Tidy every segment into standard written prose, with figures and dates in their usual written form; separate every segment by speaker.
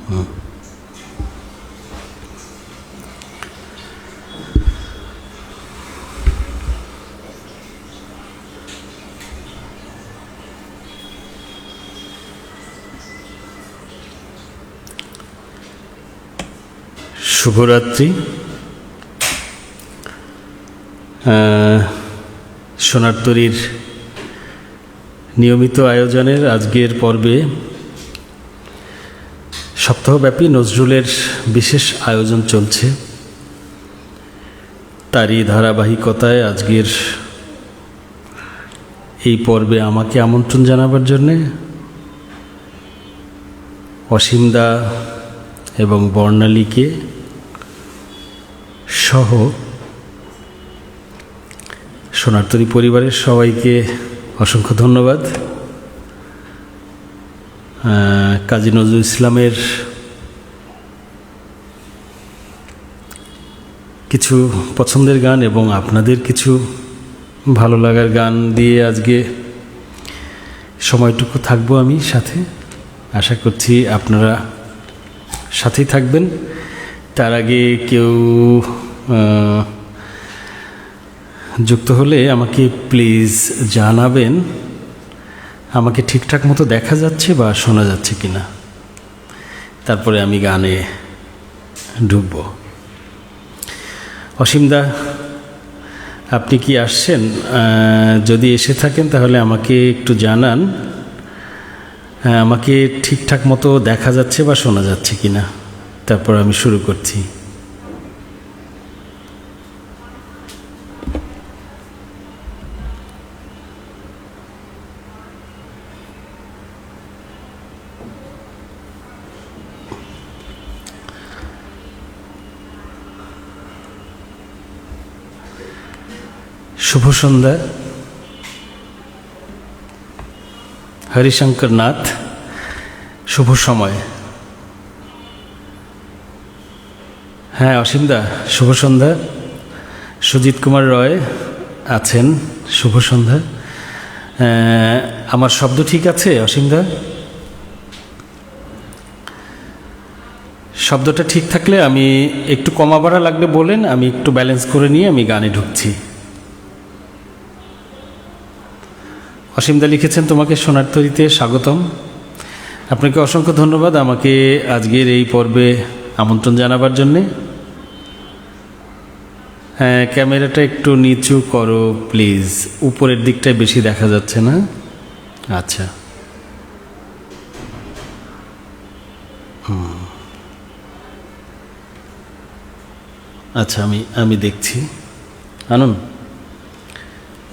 Speaker 1: শুভরাত্রি। সোনার তরীর নিয়মিত আয়োজনের আজকের পর্বে সপ্তাহব্যাপী নজরুলের বিশেষ আয়োজন চলছে। তারই ধারাবাহিকতায় আজকের এই পর্বে আমাকে আমন্ত্রণ জানাবার জন্যে অসীমদা এবং বর্ণালীকে সহ সোনার তরী পরিবারের সবাইকে অসংখ্য ধন্যবাদ। কাজী নজরুল ইসলামের কিছু পছন্দের গান এবং আপনাদের কিছু ভালো লাগার গান দিয়ে আজকে সময়টুকু থাকবো আমি সাথে। আশা করছি আপনারা সাথেই থাকবেন। তার আগে কেউ যুক্ত হলে আমাকে প্লিজ জানাবেন আমাকে ঠিকঠাক মতো দেখা যাচ্ছে বা শোনা যাচ্ছে কিনা, তারপরে আমি গানে ঢুকব। অসীমদা, আপনি কি আসছেন? যদি এসে থাকেন তাহলে আমাকে একটু জানান আমাকে ঠিকঠাক মতো দেখা যাচ্ছে বা শোনা যাচ্ছে কিনা, তারপর আমি শুরু করছি। শুভ সন্ধ্যা। হরিশঙ্কর নাথ, শুভ সময়। হ্যাঁ অসীমদা, শুভ সন্ধ্যা। সুজিত কুমার রয় আছেন, শুভ সন্ধ্যা। আমার শব্দ ঠিক আছে অসীমদা? শব্দটা ঠিক থাকলে আমি একটু কমা বাড়া লাগলে বলেন, আমি একটু ব্যালেন্স করে নিয়ে আমি গানে ঢুকছি। অসীমদা লিখেছেন, তোমাকে সোনার তরীতে স্বাগতম। আপনাকে অসংখ্য ধন্যবাদ আমাকে আজকের এই পর্বে আমন্ত্রণ জানাবার জন্যে। হ্যাঁ, ক্যামেরাটা একটু নিচু করো প্লিজ, উপরের দিকটায় বেশি দেখা যাচ্ছে না। আচ্ছা, আচ্ছা, আমি দেখছি। আনন্দ,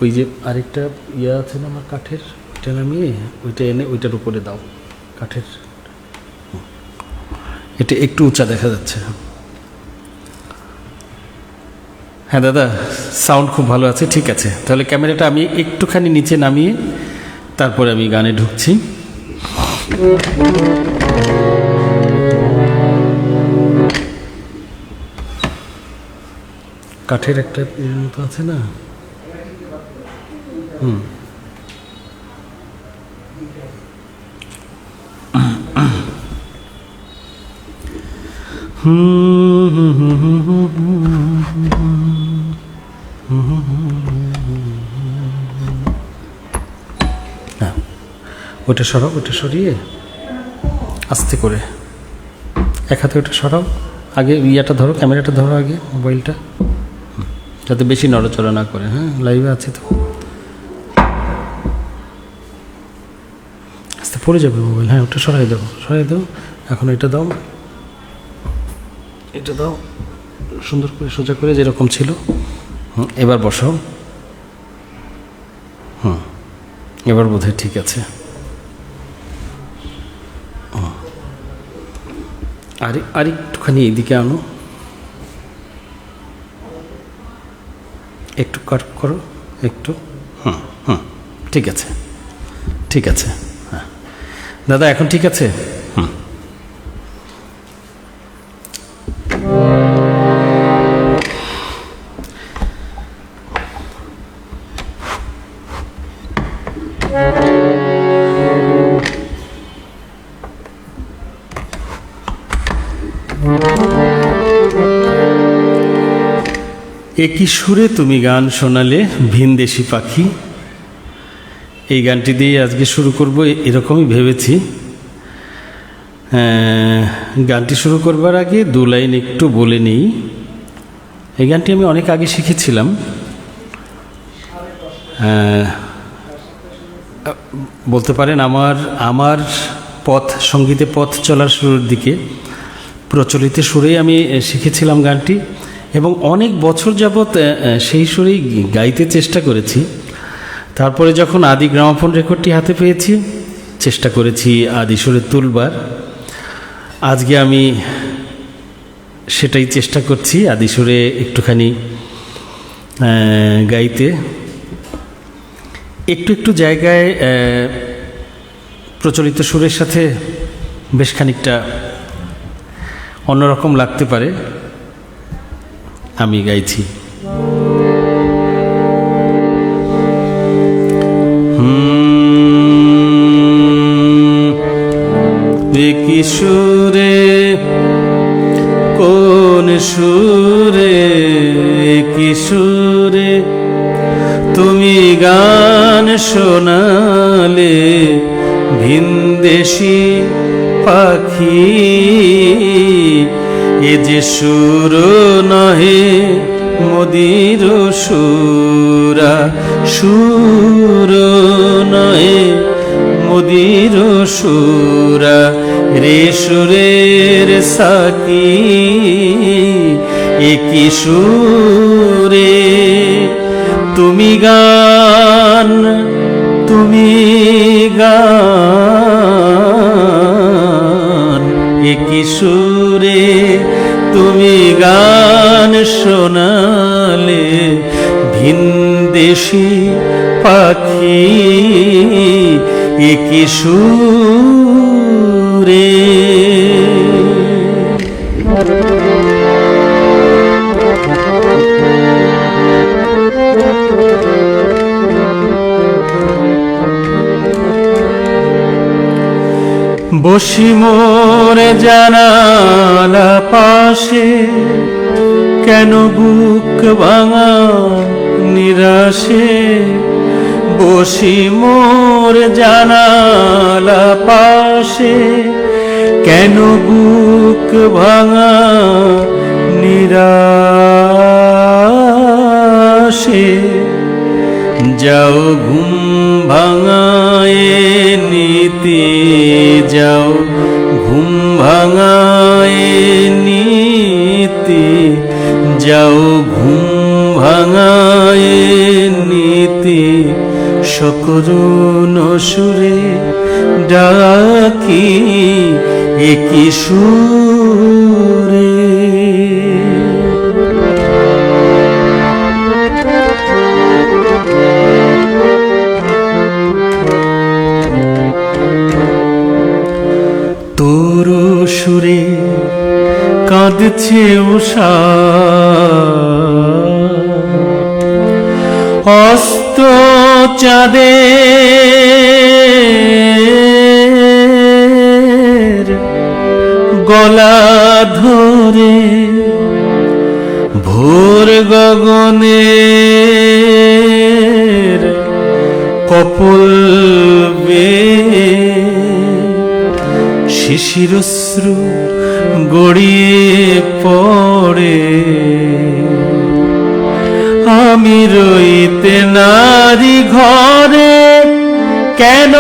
Speaker 1: ওই যে আরেকটা ইয়ে আছে না আমার কাঠের, ওইটা নামিয়ে ওইটা এনে ওইটার উপরে দাও কাঠের। এটা একটু উঁচা দেখা যাচ্ছে। হ্যাঁ দাদা, সাউন্ড খুব ভালো আছে, ঠিক আছে। তাহলে ক্যামেরাটা আমি একটুখানি নিচে নামিয়ে তারপরে আমি গানে ঢুকছি। কাঠের একটা মতো আছে না? ওটা সরাও, ওটা সরিয়ে আস্তে করে এক হাতে ওটা সরাও। আগে ইয়াটা ধরো, ক্যামেরাটা ধরো আগে, মোবাইলটা, যাতে বেশি নড়াচড়া না করে। হ্যাঁ, লাইভে আছে তো, আস্তে পড়ে যাবে মোবাইল। হ্যাঁ, ওটা সরাই দাও, সরাই দাও। এখন এটা দাও, এটা দাও সুন্দর করে সোজা করে, যেরকম ছিল। এবার বসাও। এবার বোধহয় ঠিক আছে। আর একটুখানি এইদিকে আনো, একটু কাট করো একটু। ঠিক আছে, ঠিক আছে। হ্যাঁ দাদা, এখন ঠিক আছে। একই সুরে তুমি গান শোনালে ভিনদেশি পাখি, এই গানটি দিয়ে আজকে শুরু করব এরকমই ভেবেছি। গানটি শুরু করবার আগে দু লাইন একটু বলে নিই। এই গানটি আমি অনেক আগে শিখেছিলাম। বলতে পারেন আমার পথ, সঙ্গীতে পথ চলার শুরুর দিকে প্রচলিত সুরেই আমি শিখেছিলাম গানটি, এবং অনেক বছর যাবৎ সেই সুরেই গাইতে চেষ্টা করেছি। তারপরে যখন আদি গ্রামাফোন রেকর্ডটি হাতে পেয়েছি, চেষ্টা করেছি আদি সুরে তুলবার। আজকে আমি সেটাই চেষ্টা করছি, আদি সুরে একটুখানি গাইতে। একটু একটু জায়গায় প্রচলিত সুরের সাথে বেশ খানিকটা অন্যরকম লাগতে পারে, আমি গাইছি। কি সুরে, কোন সুরে, কি সুরে তুমি গান শোনালে ভিনদেশি পাখি, এ যে সুর নহে মদির সুরা, সুর নহে মদির সুরা, রে সুরের সাকি একই সুরে তুমি গান, তুমি গান, একই সুরে তুমি গান শোনালে ভিনদেশি পাখি, একই সুরে। বসি মোর জানালা পাশে, কেন বুক ভাঙা নিরাশে, বসি মোর জানালা পাশে, কেন বুক ভাঙা নিরাশে, যাও ঘুম ভাঙায় নীতি, যাও ঘুম ভাঙায় নীতি, যাও ঘুম ভাঙায় নীতি, সকরুণ সুরে ডাকি একই সুরে। তোর সুরে কাঁদছে উষা, অস্ত চাঁদের গলা ধরে, ভোর গগনের কপল বেয়ে, শিশিরশ্রু গড়িয়ে পড়ে, আমি রইতে নারী ঘরে, কেন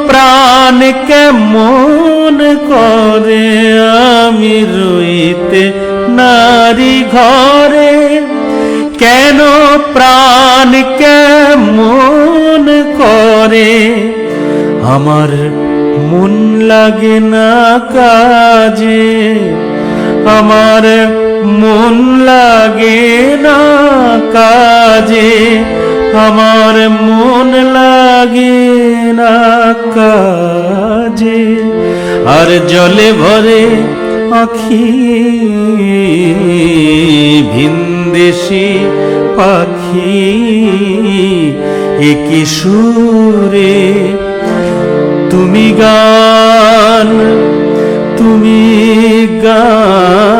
Speaker 1: প্রাণ কেমন করে, আমি রইতে নারী ঘরে, কেন প্রাণ কেমন করে, আমার মন লাগে না কাজে, আমার মন লাগে না কাজে, আমার মন লাগে না কাজে, আর জলে ভরে আখি ভিনদেশি পাখি, একই সুরে তুমি গান, তুমি গান,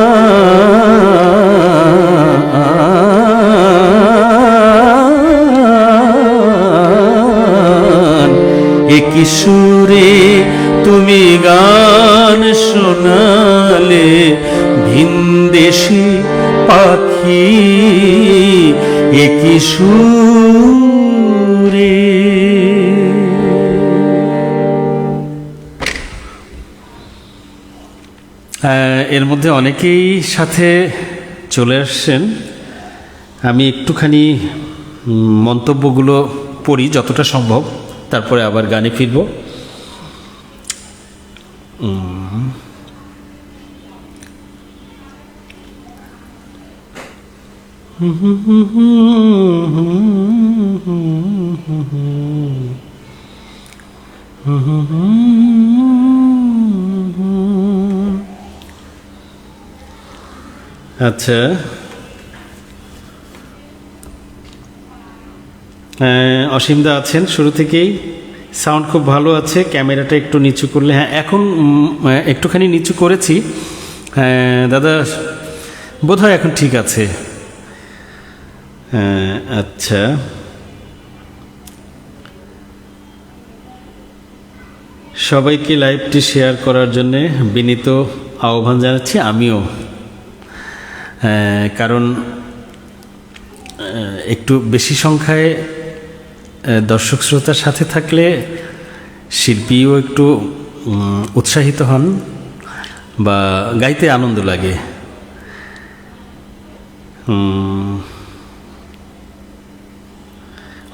Speaker 1: শোনালে ভিনদেশি পাখি একই সুরে। এর মধ্যে অনেকেই সাথে চলে আসছেন, আমি একটুখানি মন্তব্যগুলো পড়ি যতটা সম্ভব, তারপরে আবার গানে ফিরব। আচ্ছা, অসীমদা আছেন শুরু থেকেই, সাউন্ড খুব ভালো আছে, ক্যামেরাটা একটু নিচু করলে। হ্যাঁ, এখন একটুখানি নিচু করেছি। দাদা বোধহয় এখন ঠিক আছে। আচ্ছা, সবাইকে লাইভটি শেয়ার করার জন্যে বিনীত আহ্বান জানাচ্ছি আমিও, কারণ একটু বেশি সংখ্যায় দর্শক শ্রোতার সাথে থাকলে শিল্পীও একটু উৎসাহিত হন বা গাইতে আনন্দ লাগে।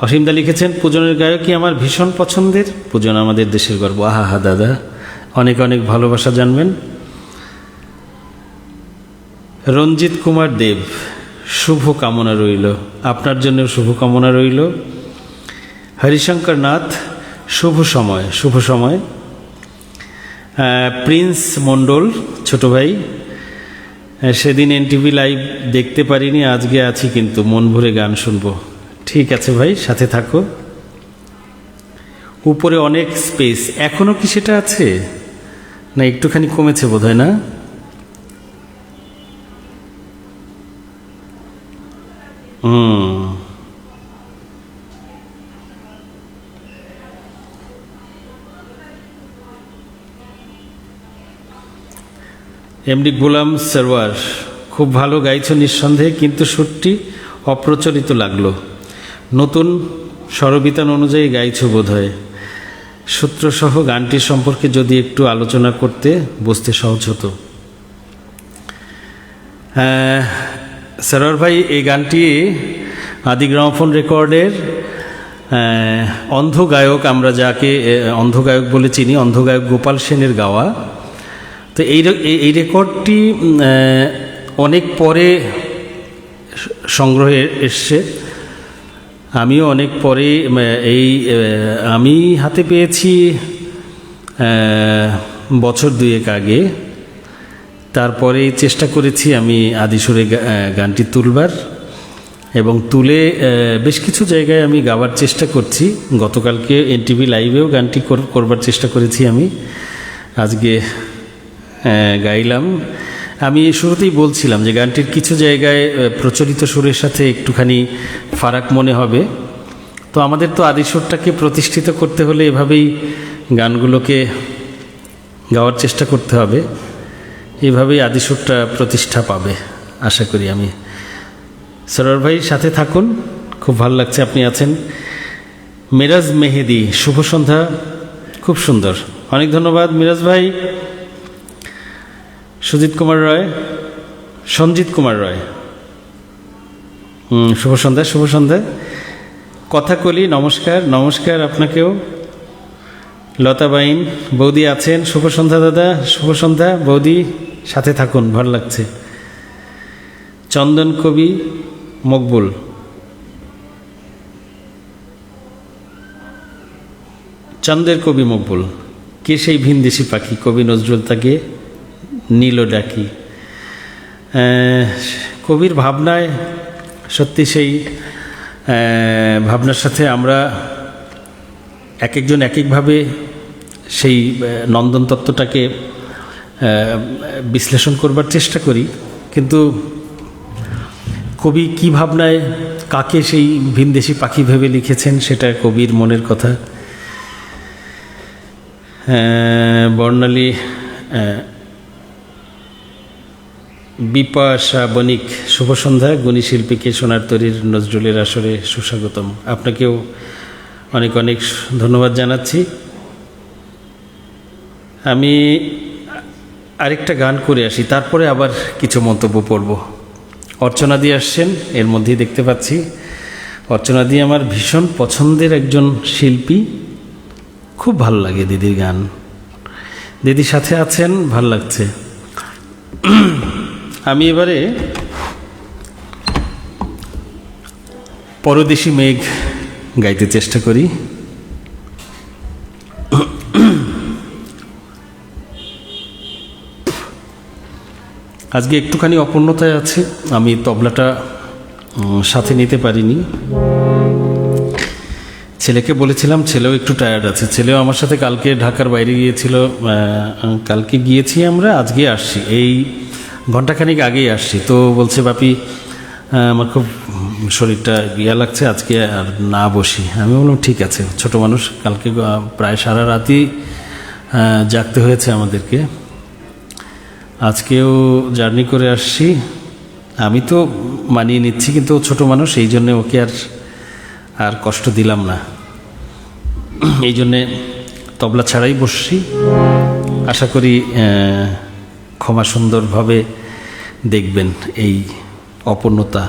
Speaker 1: অসীমদা লিখেছেন, পূজনের গায়কই আমার ভীষণ পছন্দের, পূজন আমাদের দেশের গর্ব। আহা হা দাদা, অনেক অনেক ভালোবাসা জানবেন। রঞ্জিত কুমার দেব, শুভ কামনা রইল, আপনার জন্য শুভ কামনা রইল। হরিশঙ্কর নাথ, শুভ সময়, শুভ সময়। প্রিন্স মণ্ডল, ছোট ভাই, সেদিন এনটিভি লাইভ দেখতে পারিনি, আজকে আছি কিন্তু মন ভরে গান শুনবো। ঠিক আছে ভাই, সাথে থাকো। উপরে অনেক স্পেস, এখনো কি সেটা আছে না একটুখানি কমেছে বোধহয়, না? এমডি গোলাম সরওয়ার, খুব ভালো গাইছো নিঃসন্দেহে, কিন্তু সুরটি অপ্রচলিত লাগলো, নতুন স্বরবিতান অনুযায়ী গাইছো বোধহয়। সূত্রসহ গানটির সম্পর্কে যদি একটু আলোচনা করতে বুঝতে সহজ হতো। সরওয়ার ভাই, এই গানটি আদি গ্রামোফোন রেকর্ডের অন্ধ গায়ক, আমরা যাকে অন্ধ গায়ক বলে চিনি, অন্ধ গায়ক গোপাল সেনের গাওয়া। তো এই রেকর্ডটি অনেক পরে সংগ্রহে এসছে, আমিও অনেক পরে আমি হাতে পেয়েছি বছর দুয়েক আগে। তারপরে চেষ্টা করেছি আমি আদিসুরে গানটি তুলবার, এবং তুলে বেশ কিছু জায়গায় আমি গাওয়ার চেষ্টা করছি। গতকালকে এনটিভি লাইভেও গানটি করবার চেষ্টা করেছি আমি, আজকে গাইলাম। আমি শুরুতেই বলছিলাম যে গানটির কিছু জায়গায় প্রচলিত সুরের সাথে একটুখানি ফারাক মনে হবে। তো আমাদের তো আদিসুরটাকে প্রতিষ্ঠিত করতে হলে এভাবেই গানগুলোকে গাওয়ার চেষ্টা করতে হবে, এভাবেই আদিসুরটা প্রতিষ্ঠা পাবে আশা করি আমি। সরোয়ার ভাই সাথে থাকুন, খুব ভালো লাগছে আপনি আছেন। মিরাজ মেহেদি, শুভ সন্ধ্যা, খুব সুন্দর, অনেক ধন্যবাদ মিরাজ ভাই। সুজিত কুমার রায়, সঞ্জিত কুমার রায়, শুভ সন্ধ্যা, শুভ সন্ধ্যা। কথাকলি, নমস্কার, নমস্কার আপনাকেও। লতাবাইন বৌদি আছেন, শুভ সন্ধ্যা দাদা, শুভ সন্ধ্যা বৌদি, সাথে থাকুন, ভালো লাগছে। চন্দন কবি মকবুল, চন্দ্রের কবি মকবুল, কে সেই ভিনদেশি পাখি, কবি নজরুল তাকে নীল ডাকি। কবির ভাবনায় সত্যি সেই ভাবনার সাথে আমরা এক একজন এক একভাবে সেই নন্দন তত্ত্বটাকে বিশ্লেষণ করবার চেষ্টা করি, কিন্তু কবি কী ভাবনায় কাকে সেই ভিনদেশি পাখি ভেবে লিখেছেন সেটা কবির মনের কথা। বিপাশা বণিক, শুভ সন্ধ্যা। গুণী শিল্পীকে সোনার তরীর নজরুলের আসরে সুস্বাগতম। আপনাকেও অনেক অনেক ধন্যবাদ জানাচ্ছি। আমি আরেকটা গান করে আসি, তারপরে আবার কিছু মন্তব্য পড়ব। অর্চনা দিয়ে আসছেন, এর মধ্যেই দেখতে পাচ্ছি। অর্চনা দিয়ে আমার ভীষণ পছন্দের একজন শিল্পী, খুব ভালো লাগে দিদির গান। দিদির সাথে আছেন, ভাল লাগছে। আমি এবারে পরদেশী মেঘ গাইতে চেষ্টা করি। আজকে একটুখানি অপূর্ণতায় আছে, আমি তবলাটা সাথে নিতে পারিনি। ছেলেকে বলেছিলাম, ছেলেও একটু টায়ার্ড আছে। ছেলেও আমার সাথে কালকে ঢাকার বাইরে গিয়েছিল। কালকে গিয়েছি আমরা, আজকে আসছি, এই ঘন্টাখানিক আগেই আসছি। তো বলছে, বাপি আমার খুব শরীরটা ইয়া লাগছে, আজকে আর না বসি। আমি বললাম ঠিক আছে, ছোট মানুষ, কালকে প্রায় সারা রাতই জাগতে হয়েছে আমাদেরকে। আজকেও জার্নি করে আসছি, আমি তো মানিয়ে নিচ্ছি, কিন্তু ও ছোটো মানুষ, এই জন্যে ওকে আর কষ্ট দিলাম না। এই জন্যে তবলা ছাড়াই বসছি। আশা করি ক্ষমা সুন্দরভাবে দেখবেন এই অপূর্ণতা।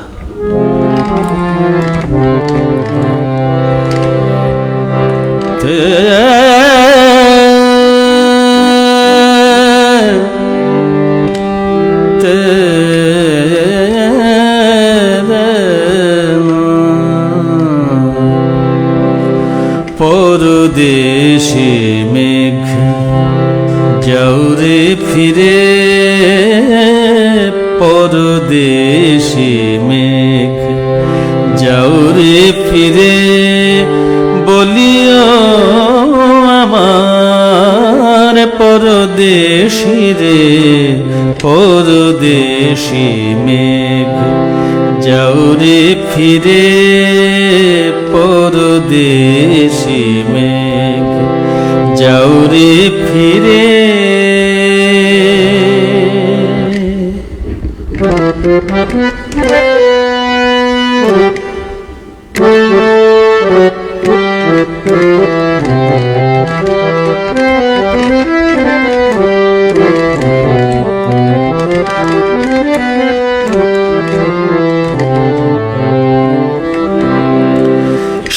Speaker 2: পরদেশে মেঘ যাও রে ফিরে, পরদেশে মেঘ যাও রে ফিরে, বলিও আমার পরদেশী রে, পরদেশী মেঘ যাও রে ফিরে, পরদেশী মেঘ যাও রে ফিরে।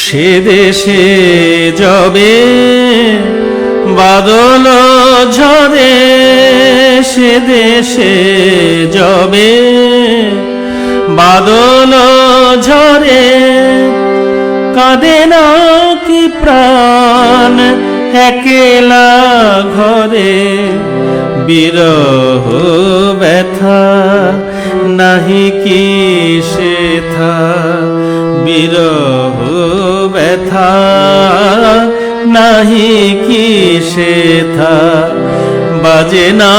Speaker 2: সে দেশে যবে বাদল ঝরে, সে দেশে যবে বাদল ঝরে, কাঁদে না কি প্রাণ একলা ঘরে, বিরহ ব্যথা নাহি কি সেথা, বিরহ ব্যথা নাহি কি সেথা, বাজে না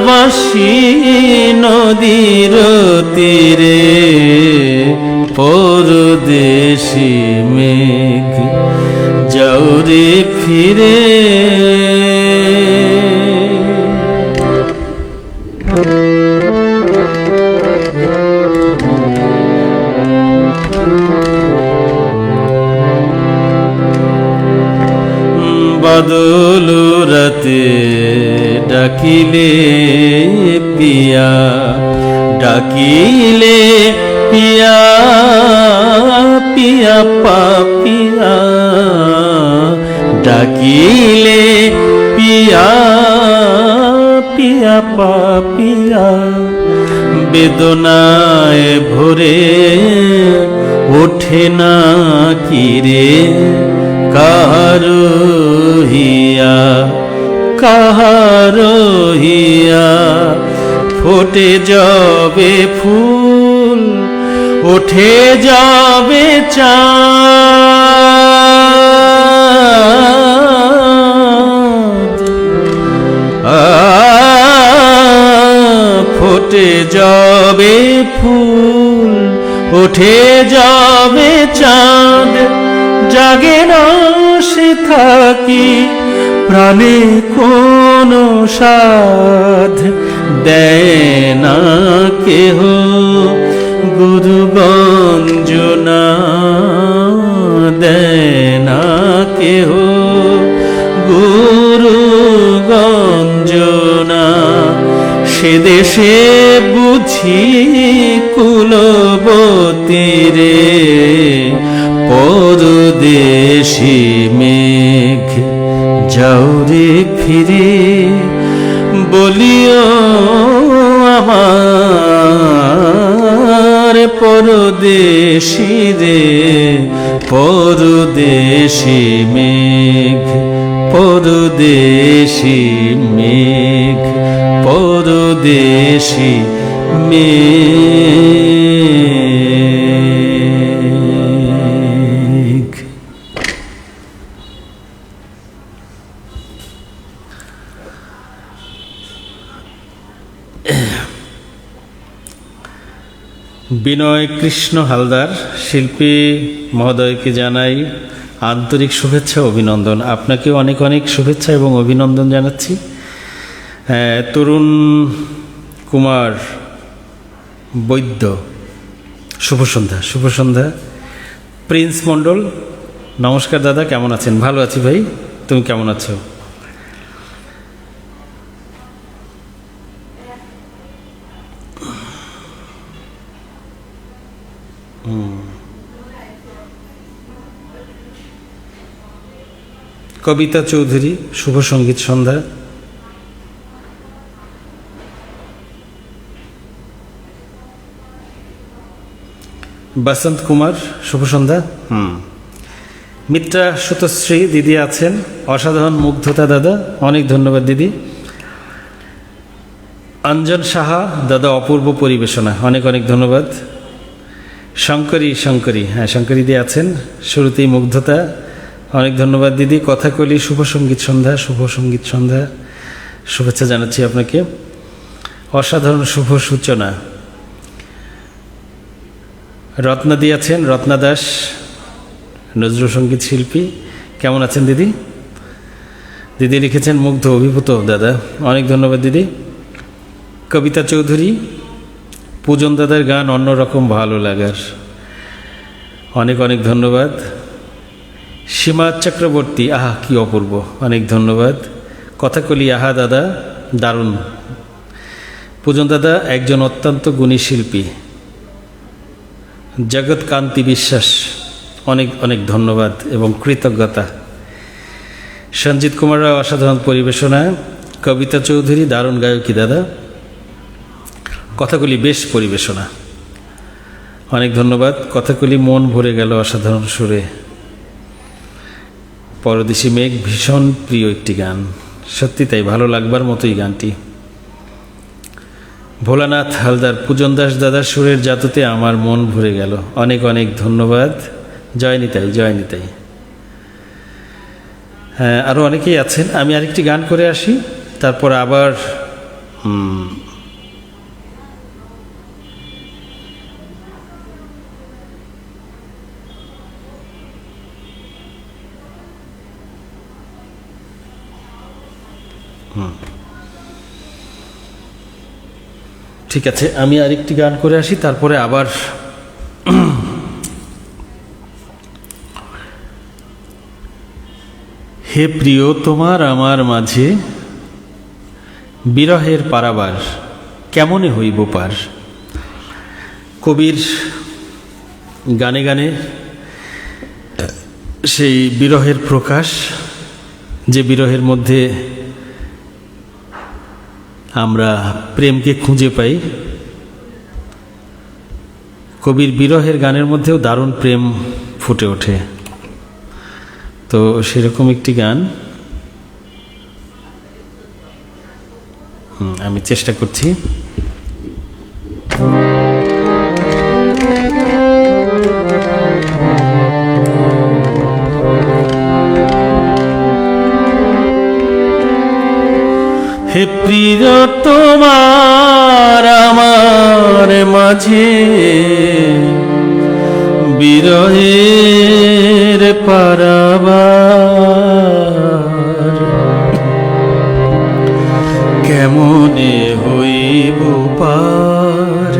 Speaker 2: বাঁশি নদীর তীরে, পরদেশী মেঘ যাও রে ফিরে। বাদল রাতে ডাকিলে পিয়া, ডাকিলে পিয়া, পিয়া পাপিয়া, ডাকিলে পিয়া, পিয়া পাপিয়া, বেদনায় ভরে ওঠে না কিরে, কাহারো হিয়া, কাহারো হিয়া, ফোটে যাবে ফুল, ওঠে যাবে চাঁদ, ফোটে যাবে ফুল, ওঠে যাবে চাঁদ, জাগে না সে থাকি প্রাণে কোনো সাধ, দেয় না কেহ গুরু গঞ্জনা দেয় না কেহ গুরু গঞ্জনা সে দেশে বুঝি কুলবতী রে পরদেশি মেঘ যাও রে ফিরে বলিও আমার পরদেশি রে পরদেশি মেঘ পরদেশি মেঘ পরদেশি মেঘ। বিনয় কৃষ্ণ হালদার শিল্পী মহোদয়কে জানাই আন্তরিক শুভেচ্ছা অভিনন্দন। আপনাকেও অনেক অনেক শুভেচ্ছা এবং অভিনন্দন জানাচ্ছি। তরুণ কুমার বৈদ্য শুভ সন্ধ্যা। শুভ সন্ধ্যা। প্রিন্স মণ্ডল নমস্কার দাদা, কেমন আছেন? ভালো আছি ভাই, তুমি কেমন আছো? কবিতা চৌধুরী শুভ সঙ্গীত সন্ধ্যা। বসন্ত কুমার শুভ সন্ধ্যা। মিত্রা সুতশ্রী দিদি আছেন, অসাধারণ মুগ্ধতা দাদা, অনেক ধন্যবাদ দিদি। অঞ্জন সাহা দাদা অপূর্ব পরিবেশনা, অনেক অনেক ধন্যবাদ। শঙ্করী, হ্যাঁ শঙ্করী দি আছেন, শুরুতেই মুগ্ধতা, অনেক ধন্যবাদ দিদি। কথাকলি শুভ সঙ্গীত সন্ধ্যা, শুভ সঙ্গীত সন্ধ্যা, শুভেচ্ছা জানাচ্ছি আপনাকে। অসাধারণ শুভ সূচনা। রত্না দি আছেন, রত্না দাস নজরুল সঙ্গীত শিল্পী, কেমন আছেন দিদি? দিদি লিখেছেন মুগ্ধ অভিভূত দাদা, অনেক ধন্যবাদ দিদি। কবিতা চৌধুরী পূজন দাদার গান অন্যরকম ভালো লাগার, অনেক অনেক ধন্যবাদ। সীমা চক্রবর্তী আহা কি অপূর্ব, অনেক ধন্যবাদ। কথাকলি আহা দাদা দারুণ। পূজন দাদা একজন অত্যন্ত গুণী শিল্পী। জগৎ কান্তি বিশ্বাস, অনেক অনেক ধন্যবাদ এবং কৃতজ্ঞতা। সঞ্জিত কুমার রাও অসাধারণ পরিবেশনা। কবিতা চৌধুরী দারুণ গায়কী দাদা। কথাগুলি বেশ পরিবেশনা, অনেক ধন্যবাদ। কথাগুলি মন ভরে গেল অসাধারণ সুরে। পরদেশি মেঘ ভীষণ প্রিয় একটি গান, সত্যি তাই, ভালো লাগবার মতোই গানটি। ভোলানাথ হালদার পূজন দাস দাদার সুরের জাতুতে আমার মন ভরে গেল, অনেক অনেক ধন্যবাদ। জয় নিতাই, জয় নিতাই। হ্যাঁ, আরও অনেকেই আছেন। আমি আরেকটি গান করে আসি, তারপর আবার ঠিক আছে, আমি আরেকটি গান করে আসি, তারপরে আবার হে প্রিয় তোমার আমার মাঝে বিরহের পারাবার কেমনে হইব পার। কবির গানে গানে সেই বিরহের প্রকাশ, যে বিরহের মধ্যে আমরা প্রেমকে খুঁজে পাই। কবির বিরহের গানের মধ্যেও দারুণ প্রেম ফুটে ওঠে। তো সেরকম একটি গান আমি চেষ্টা করছি। হে প্রিয় তোমার আমার মাঝে বিরহের পারাবার কেমনে হইব পার।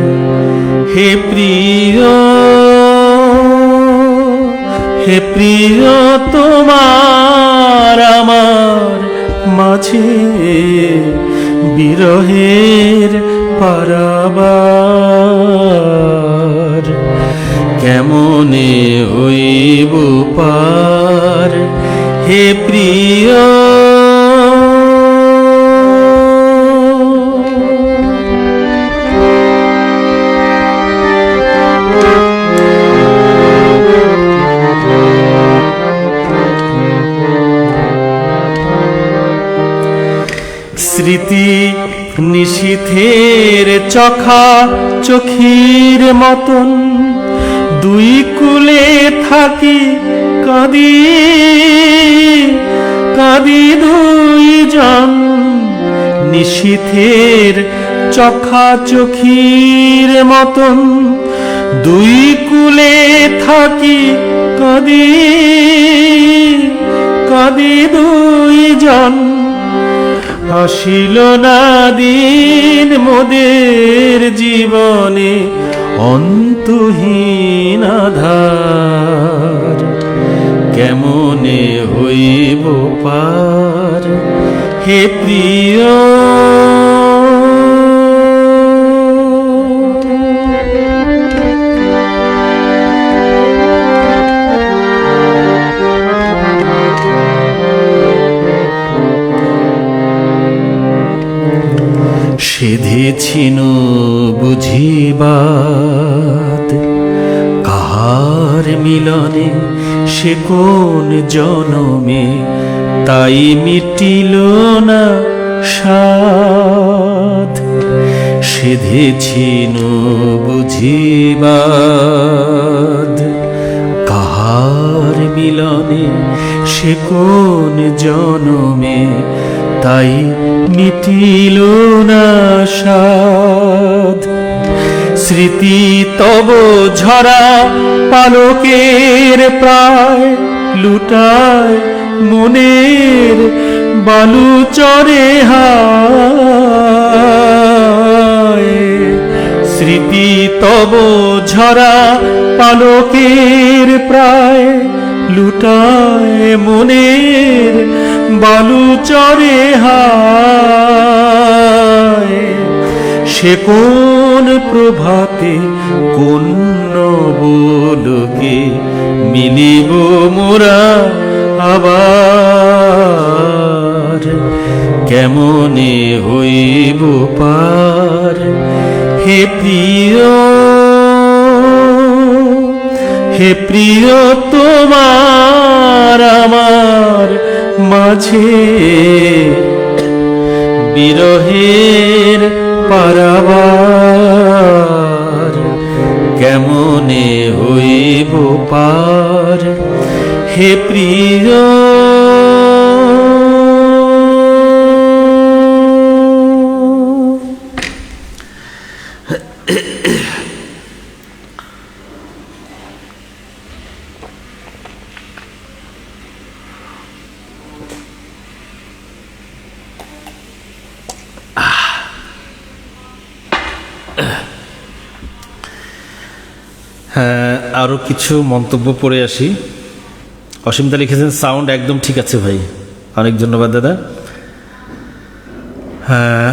Speaker 2: পারাবার, কেমনে হইব পার হে প্রিয়। স্মৃতি নিশীথের চখা চোখির মতন, দুই কুলে থাকি কাঁদি কাঁদি দুইজন। নিশীথের চখা চোখির মতন, দুই কুলে থাকি কাঁদি কাঁদি দুইজন। আসিল না দিন মোদের জীবনে অন্তহীন আধার, কেমনে হইব পার হে প্রিয়। সেধেছিন বুঝিবাদ কাহার মিলনে, সে কোন জনমে তাই মিটিল না সাধ। সেধেছিন বুঝিবাদ কাহার মিলনে, সে কোন জনমে তাই মিটিল না সাধ। স্মৃতি তব ঝরা পালকের প্রায় লুটায় মনের বালুচরে হায়। স্মৃতি তব ঝরা পালকের প্রায় লুটায় মনের বালুচরে হায়। সে কোন প্রভাতে কোন নবলোকে মিলিব মোরা আবার, কেমনে হইব পার হে প্রিয়। হে প্রিয় তোমার আমার মাঝে বিরহের পারাবার, কেমনে হইব পার হে প্রিয়।
Speaker 1: হ্যাঁ, আরও কিছু মন্তব্য পড়ে আসি। অসীমদা লিখেছেন সাউন্ড একদম ঠিক আছে ভাই, অনেক ধন্যবাদ দাদা। হ্যাঁ,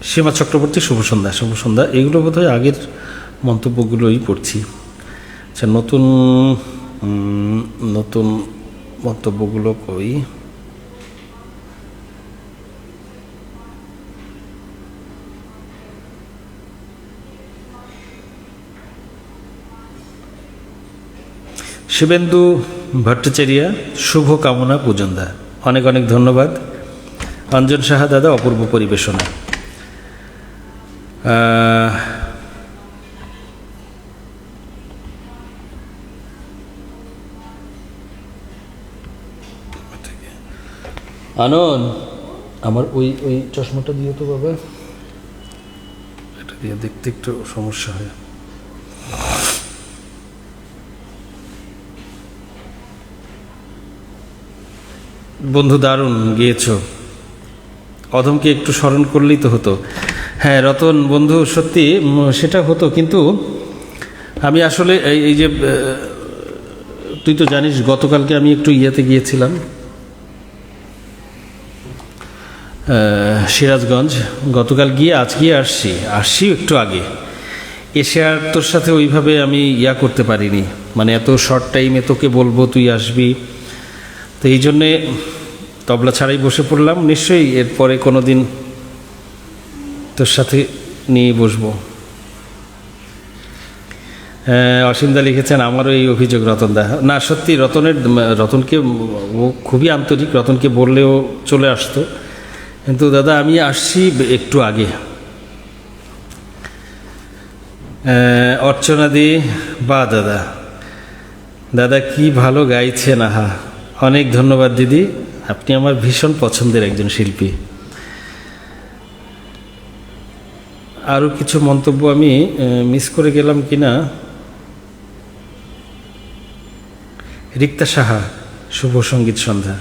Speaker 1: সীমা চক্রবর্তী শুভ সন্ধ্যা। শুভ সন্ধ্যা। এগুলো বোধহয় আগের মন্তব্যগুলোই পড়ছি। আচ্ছা, নতুন নতুন মন্তব্যগুলো কই। শিবেন্দু ভট্টাচার্য শুভ কামনা পূজনদা, অনেক অনেক ধন্যবাদ। অঞ্জন সাহা দাদা অপূর্ব পরিবেশনা। আনন্দ, আমার ওই ওই চশমাটা দিও তো বাবা, এটা দিয়ে দেখতে একটু সমস্যা হয়। বন্ধু দারুণ গিয়েছো, অধমকে একটু স্মরণ করলেই তো হতো। হ্যাঁ রতন বন্ধু, সত্যি সেটা হতো, কিন্তু আমি আসলে এই যে তুই তো জানিস গতকালকে আমি একটু ইয়েতে গিয়েছিলাম,
Speaker 2: সিরাজগঞ্জ। গতকাল গিয়ে আজকে আসছি একটু আগে। এসে আর তোর সাথে ওইভাবে আমি করতে পারিনি, মানে এত শর্ট টাইমে তোকে বলবো তুই আসবি, তো এই জন্যে তবলা ছাড়াই বসে পড়লাম। নিশ্চয়ই এরপরে কোনো দিন তোর সাথে নিয়ে বসবো। অসীমদা লিখেছেন আমারও এই অভিযোগ রতনদা। না সত্যি রতনকে ও খুবই আন্তরিক, রতনকে বললেও চলে আসতো, কিন্তু দাদা আমি আসছি একটু আগে। অর্চনাদি বা দাদা কি ভালো গাইছেন, আহা অনেক ধন্যবাদ দিদি, আপনি আমার ভীষণ পছন্দের একজন শিল্পী। আরও কিছু মন্তব্য আমি মিস করে গেলাম কিনা। রিক্তা সাহা, শুভ সঙ্গীত সন্ধ্যা।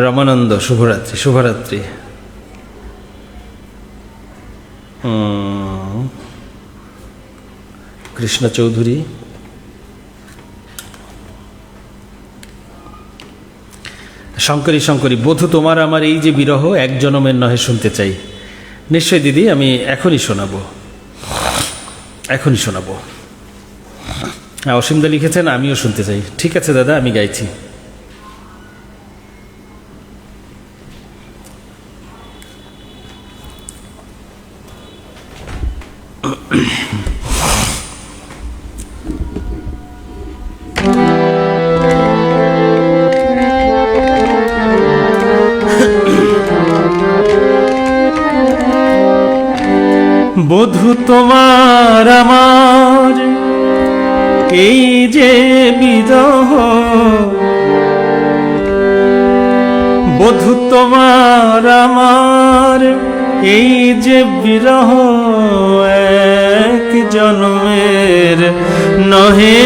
Speaker 2: রমানন্দ, শুভরাত্রি। কৃষ্ণ চৌধুরী, শঙ্করী, বধূ তোমার আমার এই যে বিরহ এক জনমের নহে শুনতে চাই। নিশ্চয় দিদি, আমি এখনই শোনাবো। অসীমদা লিখেছেন আমিও শুনতে চাই। ঠিক আছে দাদা, আমি গাইছি। বধূ তোমার আমার এই যে বিরহ, বধূ তোমার আমার এই যে বিরহ এক জন্মের নহে,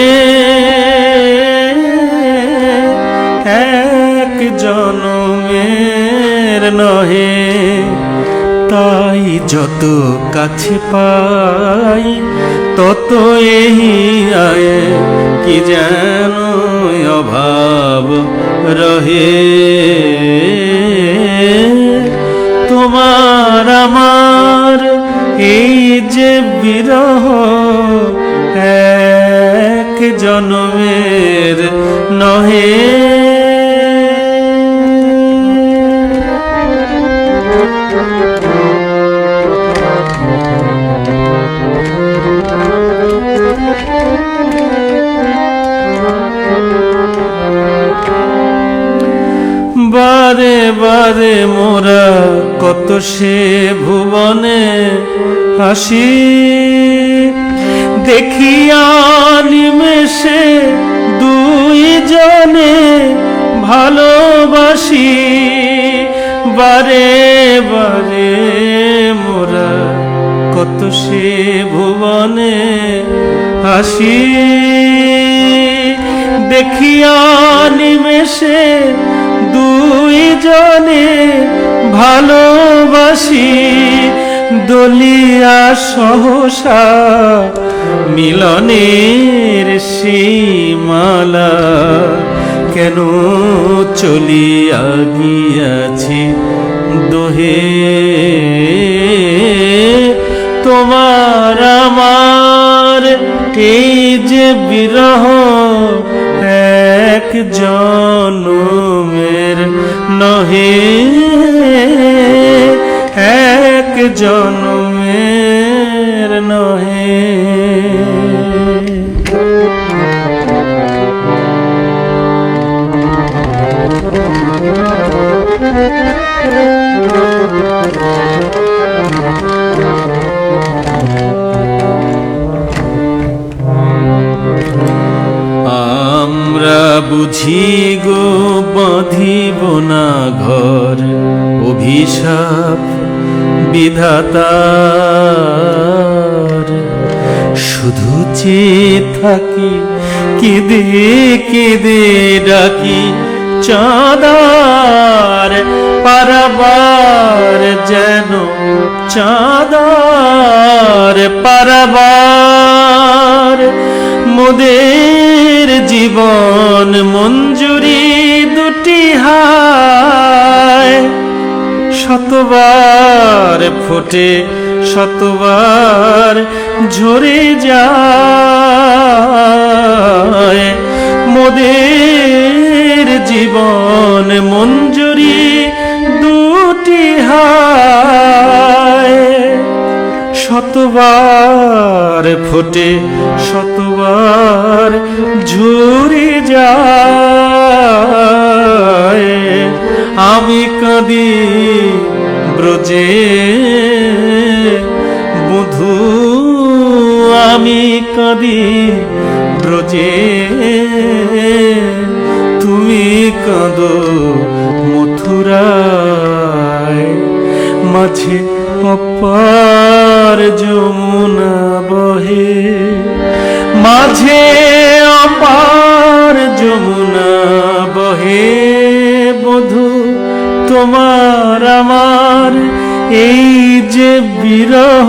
Speaker 2: এক জন্মের নহে। তাই যত কাছে পাই তত এই আয় কি যেন অভাব রহে। তোমার আমার এই যে বিরহ এক জন্মের নহে। বারে বারে মোরা কত সে ভুবনে হাসি, দেখিয়া নিমেষে দুই জনে ভালোবাসি। বারে বারে মোরা কত সে ভুবনে হাসি, দেখিয়া নিমেষে দুই জনে ভালোবাসি। দলিয়া সহসা মিলনের সীমালা কেন চলিয়া গিয়াছি দোহে। তোমার আমার এই যে বিরহ এক জনমের নহে, এক জনমের নহে। আমরা বুঝি গো বাঁধিব না ঘর, অভিশাপ বিধাতার। শুধু চেয়ে থাকি কেঁদে কেঁদে ডাকি চাঁদার পারাবার, যেন চাঁদার পারাবার। মোদের জীবন মঞ্জুরি দুটি হায়, শতবার ফোটে শতবার ঝরে যায়। মোদের জীবন মঞ্জুরি দুটি হায়, শতবার ফোটে শতবার ঝরে যায়। আমি কাঁদি ব্রজে বধূ, আমি কাঁদি ব্রজে, তুমি কাঁদো মথুরায়। মাঝে অপার যমুনা বহে, মাঝে অপার যমুনা বহে, বধূ তোমার আমার এই যে বিরহ,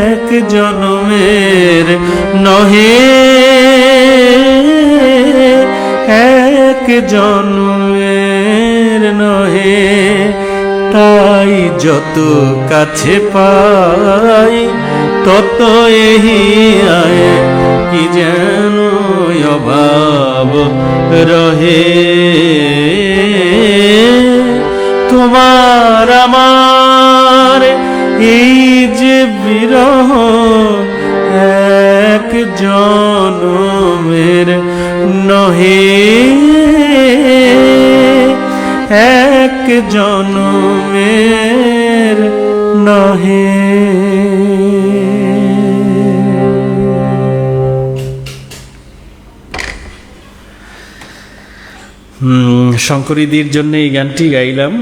Speaker 2: এক জনমের নহে, এক জনমের নহে। তাই যত কাছে পাই তত এহি আয়, কি যেন অভাব রহে। তোমার আমার এই যে বিরহ, এক জনমের নহে, এক জনমের নহে। শঙ্করীদির জন্য এই গানটি গাইলাম।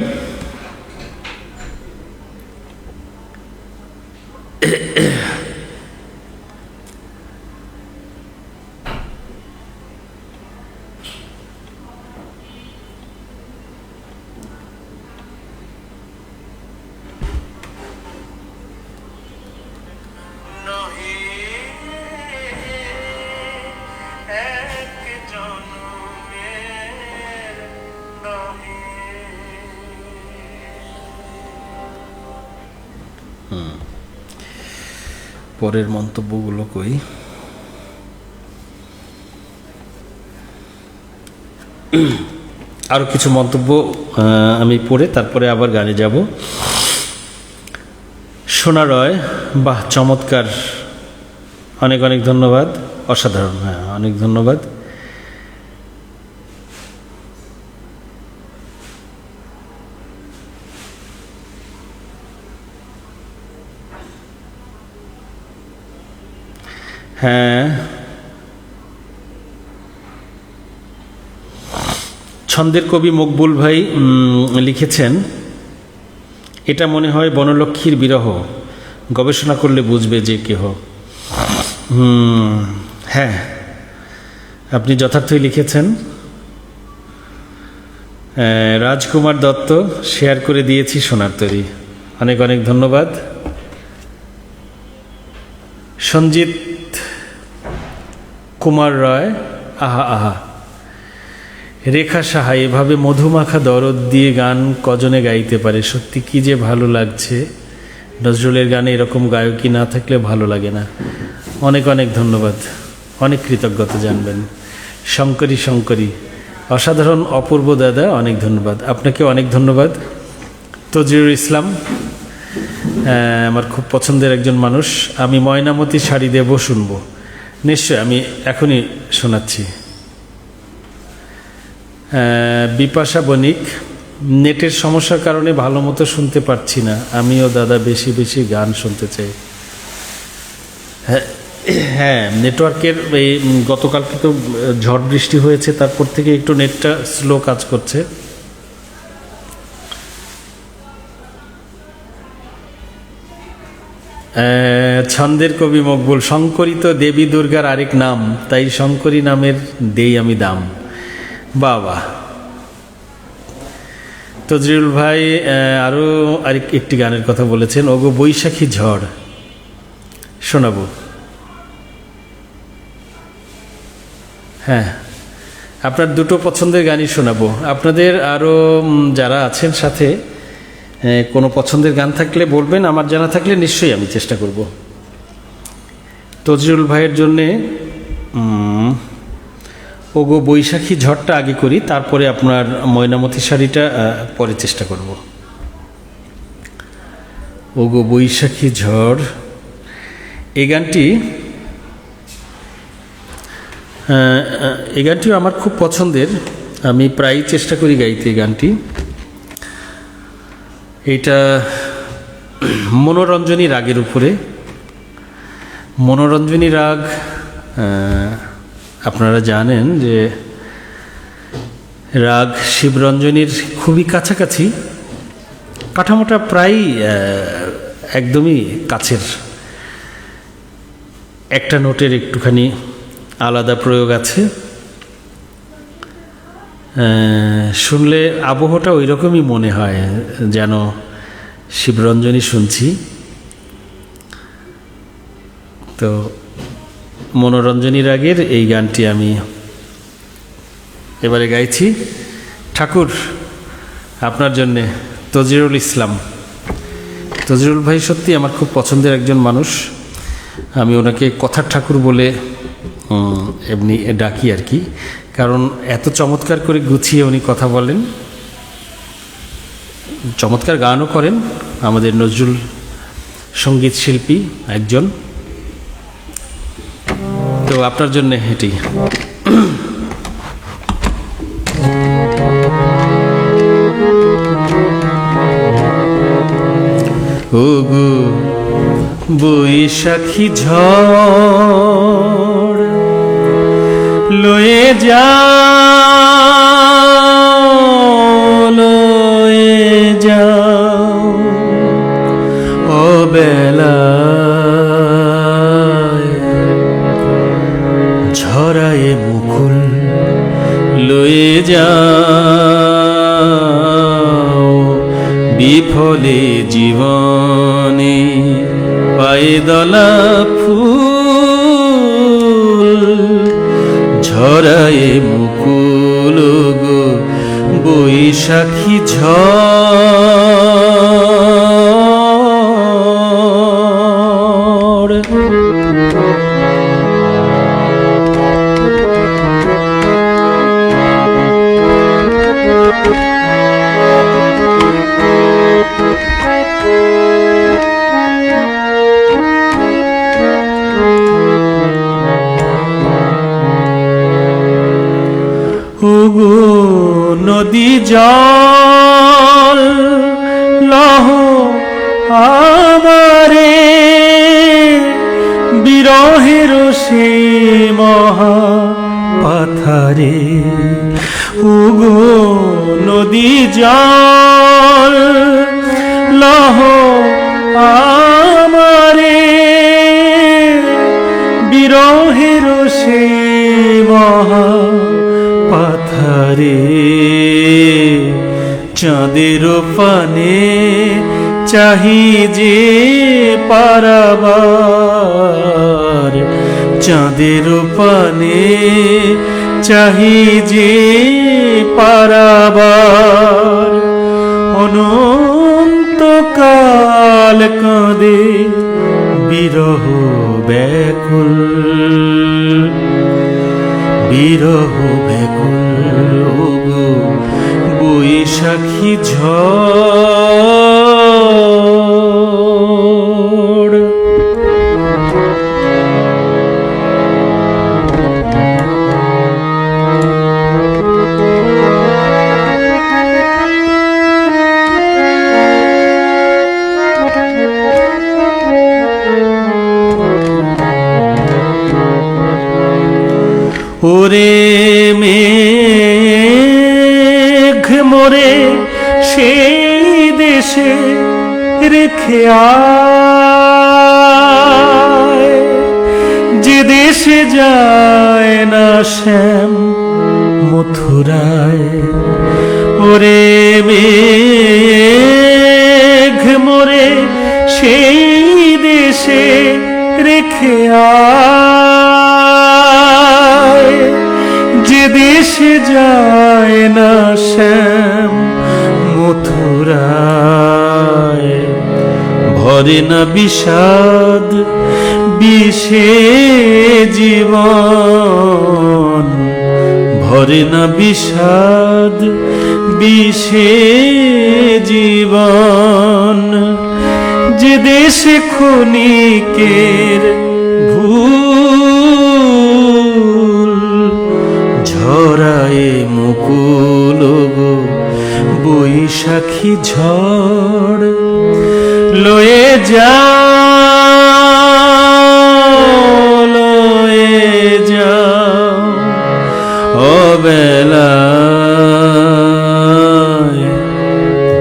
Speaker 2: পরের মন্তব্যগুলো কই। আরো কিছু মন্তব্য আমি পড়ে তারপরে আবার গানে যাব। সোনা রয়, বাহ চমৎকার, অনেক অনেক ধন্যবাদ, অসাধারণ, হ্যাঁ অনেক ধন্যবাদ। হ্যাঁ, ছন্দের কবি মকবুল ভাই লিখেছেন, এটা মনে হয় বনলক্ষ্মীর বিরহ, গবেষণা করলে বুঝবে যে কেহ। হ্যাঁ, আপনি যথার্থই লিখেছেন। রাজকুমার দত্ত, শেয়ার করে দিয়েছি সোনার তরী, অনেক অনেক ধন্যবাদ। সঞ্জিত কুমার রায়, আহা আহা, রেখা সাহা, এভাবে মধুমাখা দরদ দিয়ে গান কজনে গাইতে পারে, সত্যি কি যে ভালো লাগছে। নজরুলের গানে এরকম গায়কী না থাকলে ভালো লাগে না। অনেক অনেক ধন্যবাদ, অনেক কৃতজ্ঞতা জানবেন। শঙ্করী শঙ্করী, অসাধারণ অপূর্ব দাদা, অনেক ধন্যবাদ। আপনাকে অনেক ধন্যবাদ। তজরিউল ইসলাম, আমার খুব পছন্দের একজন মানুষ। আমি ময়নামতি শাড়ি দেব, শুনবো নিশ্চয়, আমি এখনই শোনাচ্ছি। বিপাশা বণিক, নেটের সমস্যার কারণে ভালো মতো শুনতে পারছি না, আমিও দাদা বেশি বেশি গান শুনতে চাই। হ্যাঁ, নেটওয়ার্কের এই গতকালকে তো ঝড় বৃষ্টি হয়েছে, তারপর থেকে একটু নেটটা স্লো কাজ করছে। ছন্দের কবি মকবুল, শঙ্করী তো দেবী দুর্গার আরেক নাম, তাই শঙ্করী নামের দেই আমি দাম। বাবা তজরিউল ভাই আরও একটি গানের কথা বলেছেন, ওগো বৈশাখী ঝড়, শোনাবো। হ্যাঁ, আপনার দুটো পছন্দের গানই শোনাবো। আপনাদের আরও যারা আছেন সাথে কোনো পছন্দের গান থাকলে বলবেন, আমার জানা থাকলে নিশ্চয়ই আমি চেষ্টা করব। তজরুল ভাইয়ের জন্যে ওগো বৈশাখী ঝড়টা আগে করি, তারপরে আপনার ময়নামতি শাড়িটা পরে চেষ্টা করব। ওগো বৈশাখী ঝড় এই গানটিও আমার খুব পছন্দের, আমি প্রায়ই চেষ্টা করি গাইতে এই গানটি। এইটা মনোরঞ্জনী রাগের উপরে। মনোরঞ্জনী রাগ আপনারা জানেন যে রাগ শিবরঞ্জনীর খুবই কাছাকাছি, কাঠামোটা প্রায় একদমই কাছের, একটা নোটের একটুখানি আলাদা প্রয়োগ আছে। শুনলে আবহটা ওই রকমই মনে হয়, যেন শিবরঞ্জনী শুনছি। তো মনোরঞ্জনী রাগের এই গানটি আমি এবারে গাইছি। ঠাকুর আপনার জন্যে, তজরুল ইসলাম। তজরুল ভাই সত্যি আমার খুব পছন্দের একজন মানুষ, আমি ওনাকে কথার ঠাকুর বলে এমনি ডাকি আর কি, কারণ এত চমৎকার করে গুছিয়ে উনি কথা বলেন, চমৎকার গানও করেন, আমাদের নজরুল সঙ্গীত শিল্পী একজন। তো আপনার জন্য এটি। ওগো বৈশাখী ঝড় লয়ে যাও ও বেলায়, ঝরায়ে মুকুল লয়ে যাও, বিফলে জীবনে পায়দলা ফুল, ঝরায়ে মুকুল গো বৈশাখী ঝড়। ওগো নদী জল লহ আমারে, বিরহের সে মহা পাথারে। ওগো নদী জল লহ আমারে, বিরহের সে মহা পাথারে। চাঁদের পানে চাহি যে পারাবার, চাঁদের পানে চাহি যে পারাবার, অনন্তকাল কাঁদে বিরহ ব্যাকুল, বিরহ ব্যাকুল গো বৈশাখী ঝড়। ওরে মেঘ মোরে সেই দেশে রেখে আয়, যে দেশে যায় না শ্যাম মথুরায়। ওরে মেঘ মোরে সেই দেশে রেখে আয়, যে দেশে শ্যাম মথুরায়, ভরে না বিষাদ বিষে জীবন, ভরে না বিষাদ বিষে জীবন। যে দেশে ক্ষণিকের ভুল, ঝরায় মুকুল গো বৈশাখী ঝড়, লয়ে যাও লয়ে যাও অবেলায়,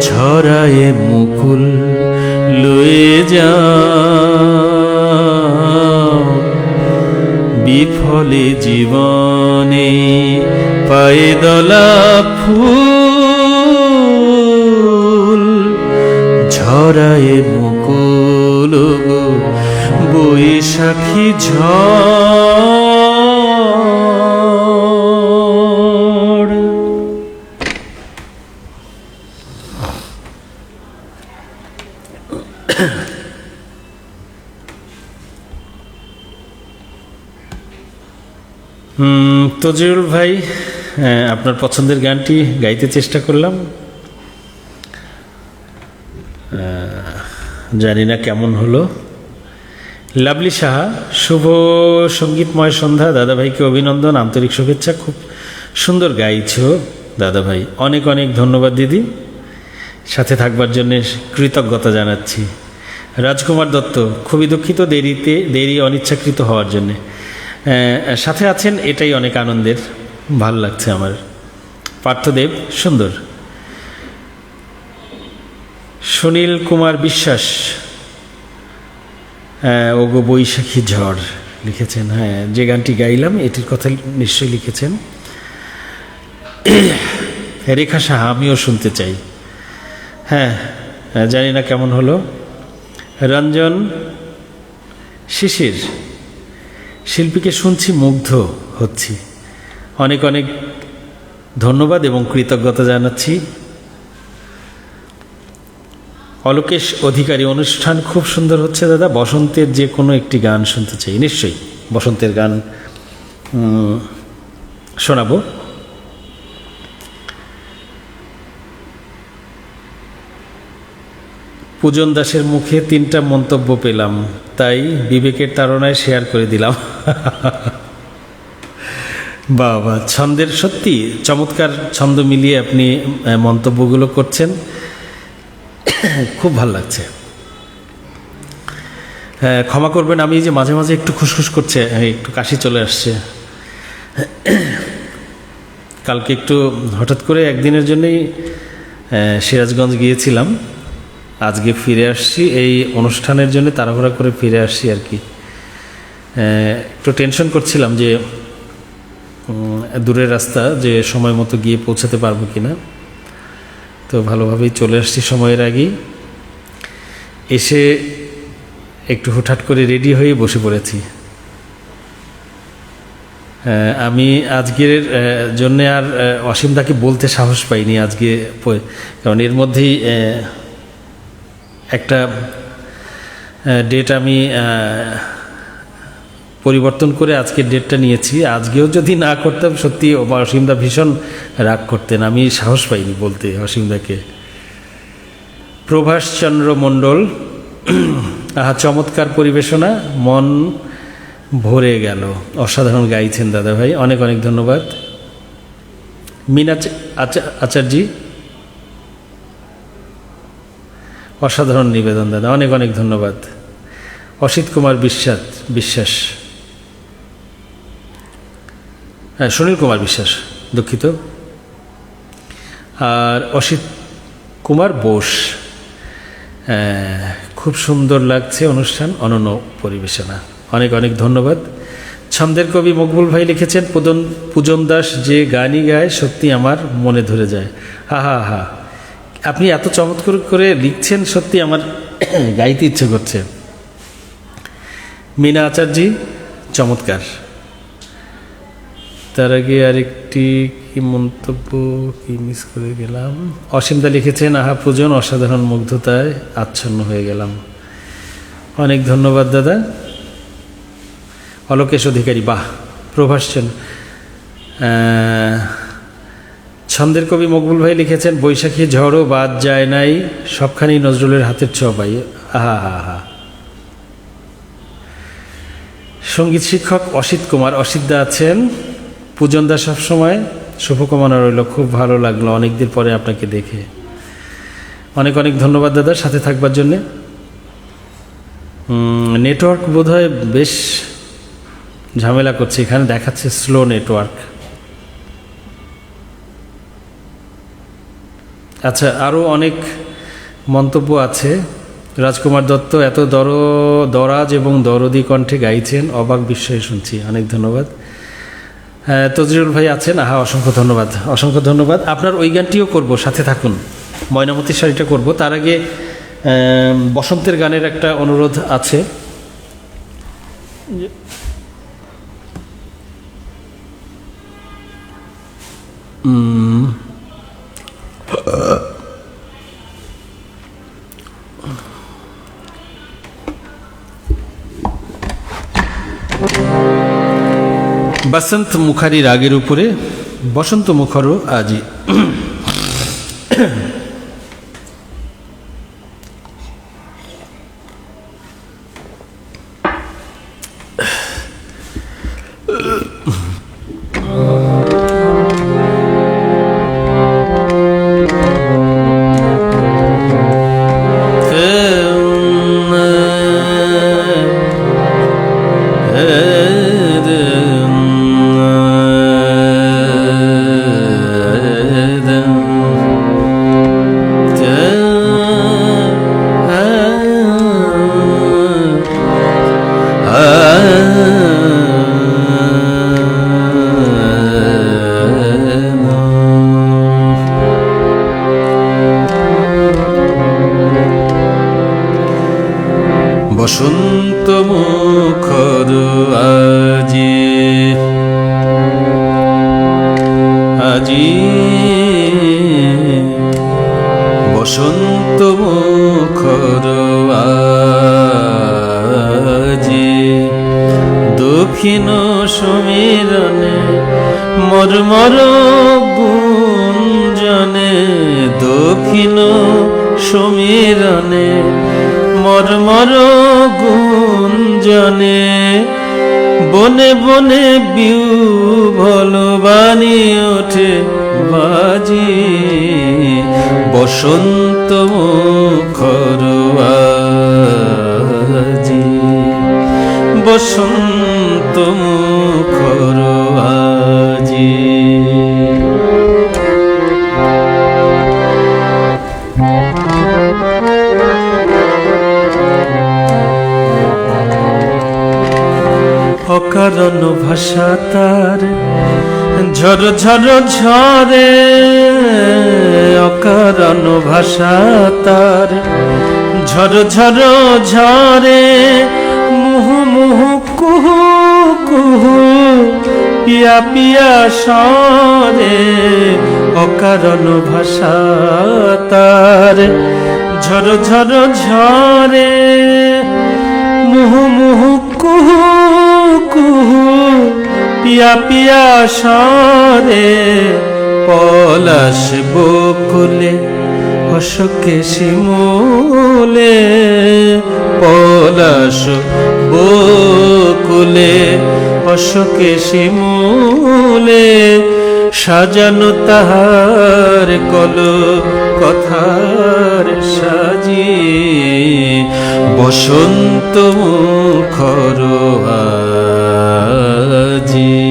Speaker 2: ঝরায় মুকুল লয়ে যাও। বিফলে জীবনে পায়ে দলা ফুল, ঝরায় মুকুল গো বৈশাখী ঝড়। তজিউল ভাই, আপনার পছন্দের গানটি গাইতে চেষ্টা করলাম, জানি না কেমন হলো। লাভলি সাহা, শুভ সঙ্গীতময় সন্ধ্যা, দাদাভাইকে অভিনন্দন, আন্তরিক শুভেচ্ছা, খুব সুন্দর গাইছো দাদাভাই। অনেক অনেক ধন্যবাদ দিদি, সাথে থাকবার জন্য কৃতজ্ঞতা জানাচ্ছি। রাজকুমার দত্ত, খুবই দুঃখিত দেরি অনিচ্ছাকৃত হওয়ার জন্যে। সাথে আছেন এটাই অনেক আনন্দের, ভালো লাগছে আমার। পার্থদেব, সুন্দর। সুনীল কুমার বিশ্বাস, ওগো বৈশাখী ঝড় লিখেছেন। হ্যাঁ, যে গানটি গাইলাম এটির কথা নিশ্চয়ই লিখেছেন। রেখা সাহা, আমিও শুনতে চাই। হ্যাঁ, জানি না কেমন হলো। রঞ্জন শিশির, শিল্পীকে শুনছি মুগ্ধ হচ্ছি, অনেক অনেক ধন্যবাদ এবং কৃতজ্ঞতা জানাচ্ছি। অলোকেশ অধিকারী, অনুষ্ঠান খুব সুন্দর হচ্ছে দাদা, বসন্তের যে কোনো একটি গান শুনতে চাই। নিশ্চয়ই বসন্তের গান শোনাবো। পূজন দাসের মুখে 3টা মন্তব্য পেলাম, তাই বিবেকের তাড়নায় শেয়ার করে দিলাম। বাবা, ছন্দের সত্যি চমৎকার ছন্দ মিলিয়ে আপনি মন্তব্যগুলো করছেন, খুব ভাল লাগছে। ক্ষমা করবেন, আমি যে মাঝে মাঝে একটু খুসখুস করছে, একটু কাশি চলে আসছে। কালকে একটু হঠাৎ করে একদিনের জন্যই সিরাজগঞ্জ গিয়েছিলাম, আজকে ফিরে আসছি এই অনুষ্ঠানের জন্য, তাড়াহুড়া করে ফিরে আসছি আর কি। একটু টেনশন করছিলাম যে দূরের রাস্তা, যে সময় মতো গিয়ে পৌঁছাতে পারবো কিনা। তো ভালোভাবেই চলে আসছি সময়ের আগেই। এসে একটু হুটহাট করে রেডি হয়ে বসে পড়েছি। আমি আজকের জন্যে আর অসীমদাকে বলতে সাহস পাইনি আজকে, কারণ এর মধ্যেই একটা ডেট আমি পরিবর্তন করে আজকের ডেটটা নিয়েছি। আজকেও যদি না করতাম সত্যি অসীমদা ভীষণ রাগ করতেন, আমি সাহস পাইনি বলতে অসীমদাকে। প্রভাষচন্দ্র মণ্ডল, চমৎকার পরিবেশনা, মন ভরে গেল, অসাধারণ গাইছেন দাদা ভাই, অনেক অনেক ধন্যবাদ। মিনা আচার্যি, অসাধারণ নিবেদন দাদা, অনেক অনেক ধন্যবাদ। অসিত কুমার বিশ্বাস, হ্যাঁ সুনীল কুমার বিশ্বাস, দুঃখিত। আর অসিত কুমার বোস, খুব সুন্দর লাগছে অনুষ্ঠান, অনন্য পরিবেশনা, অনেক অনেক ধন্যবাদ। ছন্দের কবি মকবুল ভাই লিখেছেন, পূজন দাস যে গানই গায় সত্যি আমার মনে ধরে যায়। হা হা হা, আপনি এত চমৎকার করে লিখছেন, সত্যি আমার গাইতে ইচ্ছে করছে। মিনা আচার্যি, চমৎকার। তার আগে আরেকটি কি মন্তব্য, কি মিস করে গেলাম। অসীমদা লিখেছেন, আহা পূজন অসাধারণ মুগ্ধতায় আচ্ছন্ন হয়ে গেলাম। অনেক ধন্যবাদ দাদা। অলোকেশ অধিকারী, বাহ। প্রভাসচন, ছন্দের কবি মকবুল ভাই লিখেছেন, বৈশাখী ঝড়ও বাদ যায় নাই, সবখানি নজরুলের হাতের ছোঁয়াই। আহা হা হা। সঙ্গীত শিক্ষক অসিত কুমার, অসিতদা আছেন। পূজনদা সবসময় শুভকামনা রইল, খুব ভালো লাগলো অনেকদিন পরে আপনাকে দেখে। অনেক অনেক ধন্যবাদ দাদা সাথে থাকবার জন্যে। নেটওয়ার্ক বোধহয় বেশ ঝামেলা করছে, এখানে দেখাচ্ছে স্লো নেটওয়ার্ক। আচ্ছা, আরও অনেক মন্তব্য আছে। রাজকুমার দত্ত, এত দরাজ এবং দরদি কণ্ঠে গাইছেন, অবাক বিস্ময়ে শুনছি। অনেক ধন্যবাদ। তজরুল ভাই আছেন, আহা অসংখ্য ধন্যবাদ, অসংখ্য ধন্যবাদ। আপনার ওই গানটিও করব, সাথে থাকুন। ময়নামতির শাড়িটা করব, তার আগে বসন্তের গানের একটা অনুরোধ আছে। বসন্ত মুখারি রাগের উপরে বসন্ত মুখরও আজি। বসন্ত মুখর আজি, আজি বসন্ত মুখর আজি, দক্ষিণ সমীরণে মর্মর গুঞ্জনে, দক্ষিণ সমীরণে মর্মর গুঞ্জনে, বনে বনে বিউভল বাণী ওঠে বাজি, বসন্ত মুখর আজি, বসন্ত মুখর আজি। অকারণ ভাষা তার ঝর ঝর ঝরে, অকারণ ভাষা তার ঝর ঝর ঝরে, মুহু মুহু কুহু কুহু পিয়া পিয়া সরে, অকারণ ভাষা তার ঝর ঝর ঝরে, মুহু মুহু কুহু কুহু পিয়া পিয়া সরে, পলাশ বকুলে অশোকে শিমুলে, পলাশ বকুলে অশোকে শিমুলে, সাজানো তাহার কল কথার সাজি, বসন্ত মুখর আজি,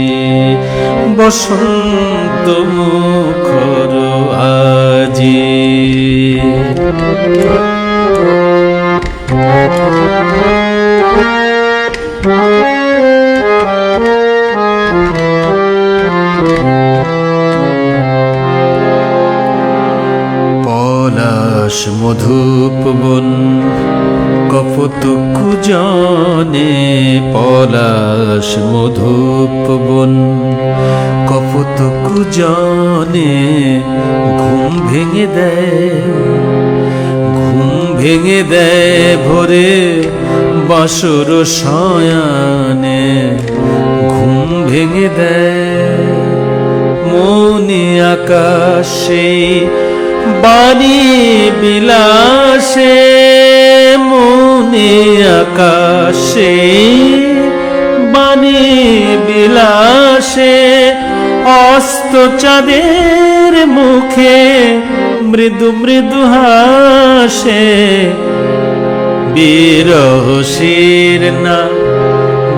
Speaker 2: বসন্ত মুখর আজি। পলাশ মধুপ বন কপত কুজনে, পলাশ মধুপ বন কপত কুজনে, জনে ঘুম ভেঙে দেয় ভোরে বাসর শয়ানে ঘুম ভেঙে দেয় মনে আকাশে বাণী বিলাসে মনে আকাশে বাণী বিলাসে অস্ত চাঁদের মুখে মৃদু মৃদু হাসে বিরহসীর না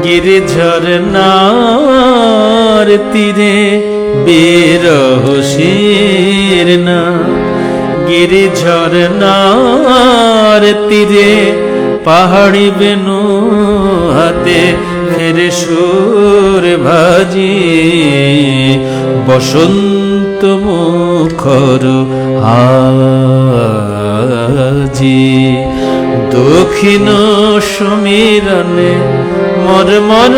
Speaker 2: গিরিঝরনার তীরে বিরহসীর না গিরিঝরনার তীরে পাহাড়ি বেনু হাতে ফেরে সুর ভাজি বসন্ত মুখর আজি দক্ষিণ সমীরণে মরমর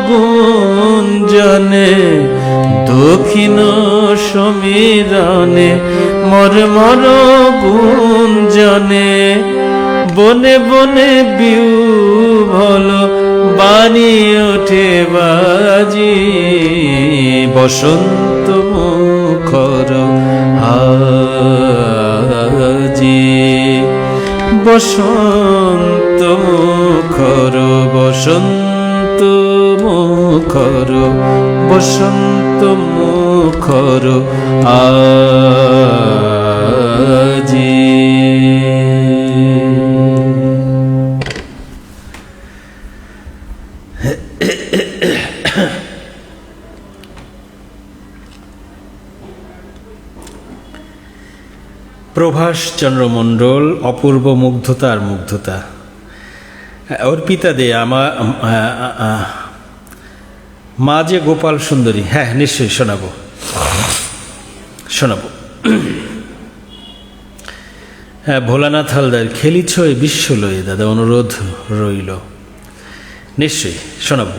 Speaker 2: গুঞ্জনে দক্ষিণ সমীরণে মরমর গুঞ্জনে বনে বনে বিউ ভল বাণী ওঠে বাজি বসন্ত মুখর আজি বসন্ত মুখর বসন্ত মুখর বসন্ত মুখর আজি প্রভাস চন্দ্র মণ্ডল অপূর্ব মুগ্ধতা আর মুগ্ধতা অর্পিতা দে মা যে গোপাল সুন্দরী হ্যাঁ নিশ্চয়ই শোনাবো হ্যাঁ ভোলানাথ হালদার খেলিছ এই বিশ্ব লয়ে দাদা অনুরোধ রইল নিশ্চয়ই শোনাবো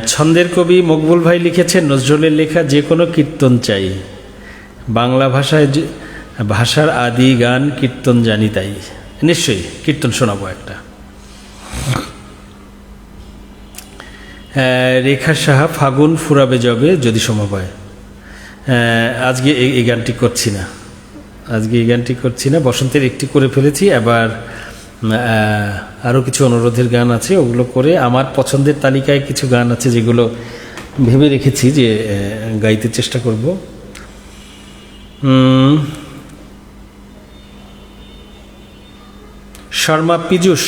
Speaker 2: ছন্দের কবি মকবুল ভাই লিখেছেন নজরুলের লেখা যে কোনো কীর্তন চাই বাংলা ভাষার আদি গান কীর্তন জানি তাই নিশ্চয়ই কীর্তন শোনাবো একটা রেখা সাহা ফাগুন ফুরাবে যবে যদি সম্ভব হয় আজকে এই গানটি করছি না বসন্তের একটি করে ফেলেছি আবার আরও কিছু অনুরোধের গান আছে ওগুলো করে আমার পছন্দের তালিকায় কিছু গান আছে যেগুলো ভেবে রেখেছি যে গাইতে চেষ্টা করব শর্মা পীযূষ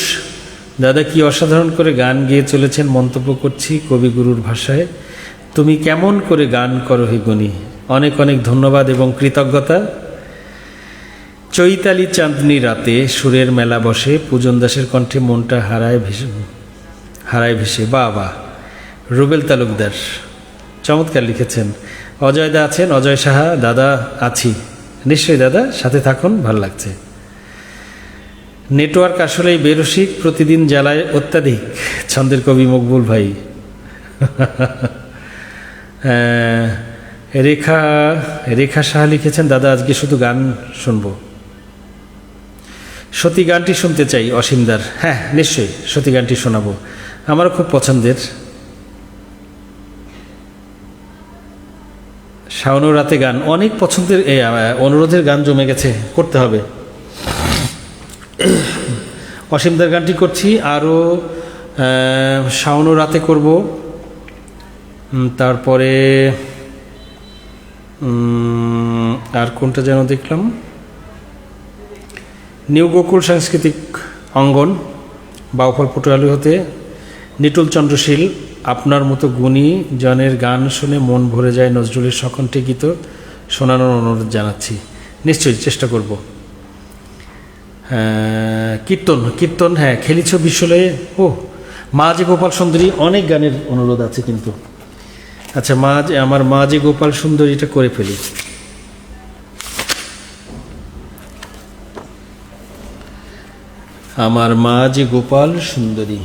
Speaker 2: দাদা কি অসাধারণ করে গান গেয়ে চলেছেন মন্তব্য করছি কবিগুরুর ভাষায় তুমি কেমন করে গান করো হে গুণী অনেক অনেক ধন্যবাদ এবং কৃতজ্ঞতা চৈতালি চাঁদনি রাতে সুরের মেলা বসে পূজন দাসের কণ্ঠে মনটা হারায় ভেসে বাহ রুবেল তালুকদার চমৎকার লিখেছেন অজয় দা আছেন অজয় সাহা দাদা আছি নিশ্চয়ই দাদা সাথে থাকুন ভালো লাগছে নেটওয়ার্ক আসলেই বেরসিক প্রতিদিন জ্বালায় অত্যাধিক ছন্দের কবি মকবুল ভাই রেখা সাহা লিখেছেন দাদা আজকে শুধু গান শুনবো সতী গানটি শুনতে চাই অসীমদার হ্যাঁ নিশ্চয়ই সতী গানটি শোনাবো আমারও খুব পছন্দের শাওন রাতে গান অনেক পছন্দের অনুরোধের গান জমে গেছে করতে হবে অসীমদার গানটি করছি আরও শাওন রাতে করব তারপরে আর কোনটা যেন দেখলাম নিউ গোকুল সাংস্কৃতিক অঙ্গন বাউফল পটুয়ালি হতে নিটুল চন্দ্রশীল আপনার মতো গুণী জনের গান শুনে মন ভরে যায় নজরুলের সকণ্ঠে গীত শোনানোর অনুরোধ জানাচ্ছি নিশ্চয়ই চেষ্টা করব কীর্তন হ্যাঁ খেলিছ বিশ্বলয়ে মা যে গোপাল সুন্দরী অনেক গানের অনুরোধ আছে কিন্তু আচ্ছা আমার মা যে গোপাল সুন্দরীটা করে ফেলি আমার মা যে গোপাল সুন্দরী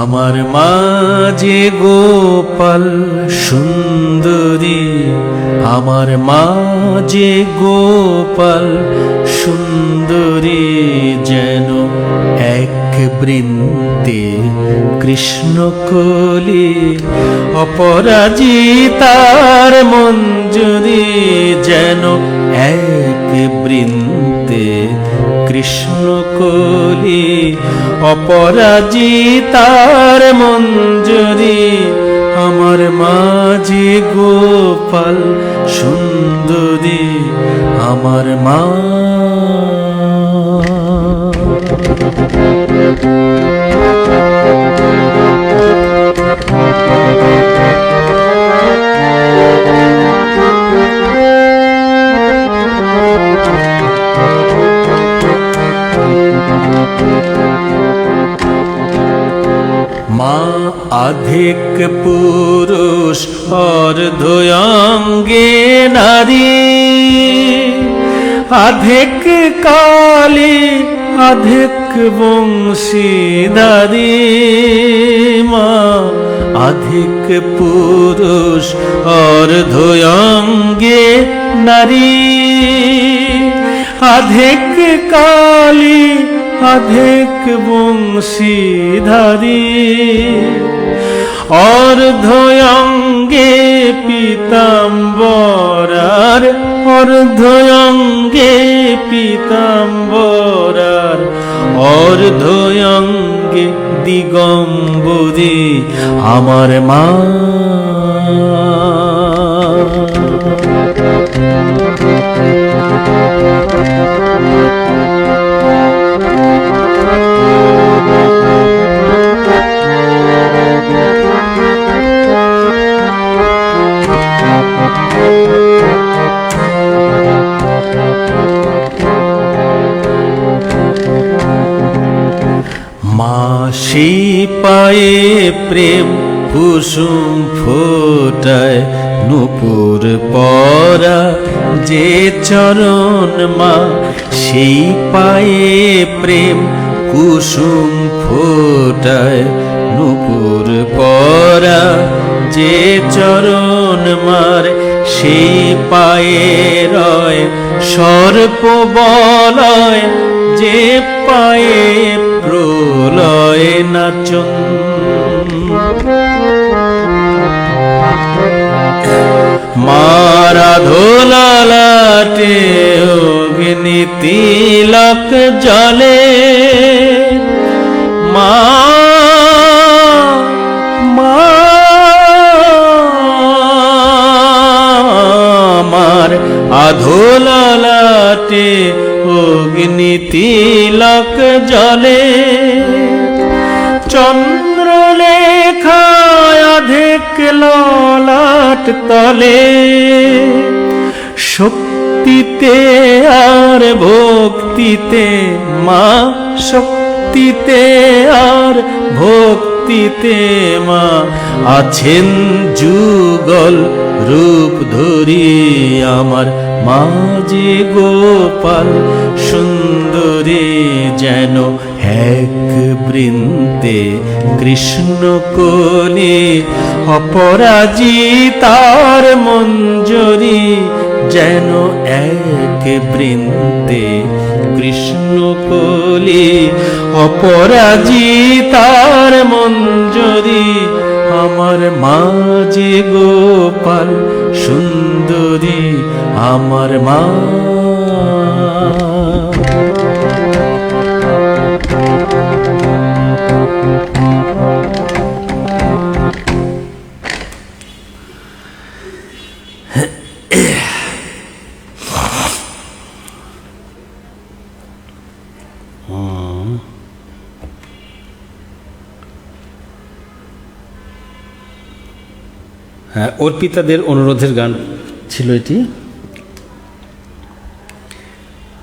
Speaker 2: আমার মা যে গোপাল সুন্দরী, আমার মা যে গোপাল সুন্দরী, যেন এক বৃন্তে কৃষ্ণকলি অপরাজিতার মঞ্জুরি, যেন এক বৃন্তে কৃষ্ণকলি অপরাজিতার মঞ্জুরি। আমার মাঝে গোপাল সুন্দরী, আমার মা। মা আধিক পুরুষ অর্ধয়ঙ্গে নারী, আধিক কালী আধিক বংশীধারী। মা আধিক পুরুষ অর্ধয়ঙ্গে নারী, আধিক কালী আধিক বংশীধারী। অর্ধয়ঙ্গে পীতাম্বরার, অর্ধয়ঙ্গে পীতাম্বরার, অর্ধয়ঙ্গে দিগম্বরী আমার মা। মাসি পায়ে প্রেম কুসুম ফোটায়, নূপুর পরা যে চরণ মা, সেই পায়ে প্রেম কুসুম ফোটায়, নূপুর পরা যে চরণ মার, সেই পায়ে রয় সর্প বলয়, যে পায়ে প্রলয় নাচন। মারা ধোলালাটে অগ্নি তিলক জলে, মা মার আধোলালাটে অগ্নি তিলক জলে। চন্দ্রলেখায় অধিক ললাট তলে, শক্তিতে আর ভক্তিতে মা, শক্তিতে আর ভক্তিতে মা আছেন যুগল রূপ ধরি। আমার মা যে গোপাল সুন্দরী, যেন এক বৃন্তে কৃষ্ণকলি অপরাজিতার মঞ্জুরি, যেন এক বৃন্তে কৃষ্ণকলি অপরাজিতার মঞ্জুরি। আমার মা যে গোপাল সুন্দরী, আমার মা। হ্যাঁ, অর্পিতাদের অনুরোধের গান ছিল এটি।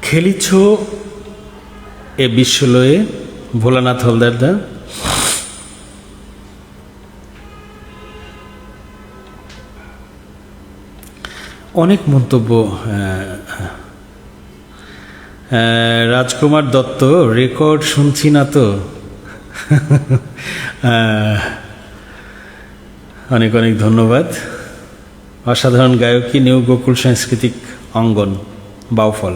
Speaker 2: খেলিছ এ বিশ্বলয়ে, ভোলানাথ হলদারদা। অনেক মন্তব্য। রাজকুমার দত্ত, রেকর্ড শুনছি না তো। অনেক অনেক ধন্যবাদ। অসাধারণ গায়কী, নিউ গোকুল সাংস্কৃতিক অঙ্গন, বাউফল।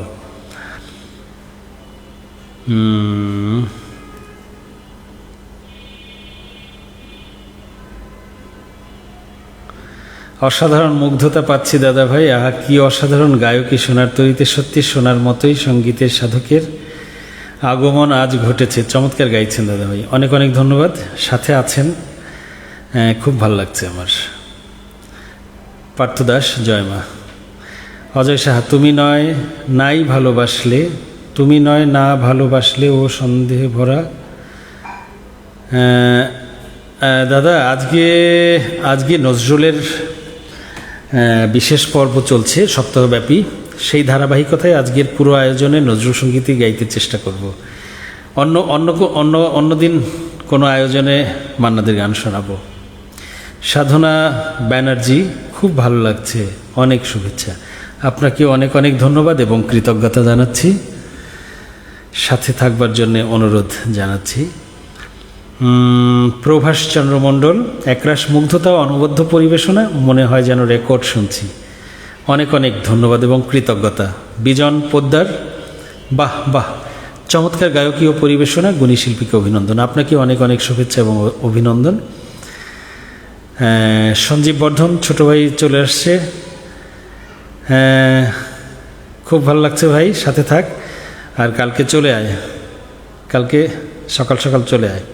Speaker 2: অসাধারণ মুগ্ধতা পাচ্ছি দাদা ভাই। আহা, কি অসাধারণ গায়কী! সোনার তরীতে সত্যি সোনার মতোই সঙ্গীতের সাধকের আগমন আজ ঘটেছে। চমৎকার গাইছেন দাদা ভাই, অনেক অনেক ধন্যবাদ। সাথে আছেন, খুব ভালো লাগছে আমার। পার্থ দাস, জয় মা। অজয় সাহা, তুমি নয় নাই ভালোবাসলে, তুমি নয় না ভালোবাসলে ও সন্দেহে ভরা। দাদা, আজকে নজরুলের বিশেষ পর্ব চলছে সপ্তাহব্যাপী। সেই ধারাবাহিকতায় আজকের পুরো আয়োজনে নজরুল সঙ্গীতই গাইতে চেষ্টা করব। অন্যদিন কোনো আয়োজনে মান্নাদের গান শোনাবো। সাধনা ব্যানার্জি, খুব ভালো লাগছে, অনেক শুভেচ্ছা। আপনাকে অনেক অনেক ধন্যবাদ এবং কৃতজ্ঞতা জানাচ্ছি। সাথে থাকবার জন্য অনুরোধ জানাচ্ছি। প্রভাষচন্দ্র মণ্ডল, একরাশ মুগ্ধতা ও অনবদ্য পরিবেশনা, মনে হয় যেন রেকর্ড শুনছি। অনেক অনেক ধন্যবাদ এবং কৃতজ্ঞতা। বিজন পোদ্দার, বাহ বাহ, চমৎকার গায়কী ও পরিবেশনা, গুণী শিল্পীকে অভিনন্দন। আপনাকে অনেক অনেক শুভেচ্ছা এবং অভিনন্দন। সঞ্জীব বর্ধন, ছোটো ভাই চলে আসছে। খুব ভালো লাগছে ভাই, সাথে থাক। আর কালকে চলে আয়, কালকে সকাল সকাল চলে আয়।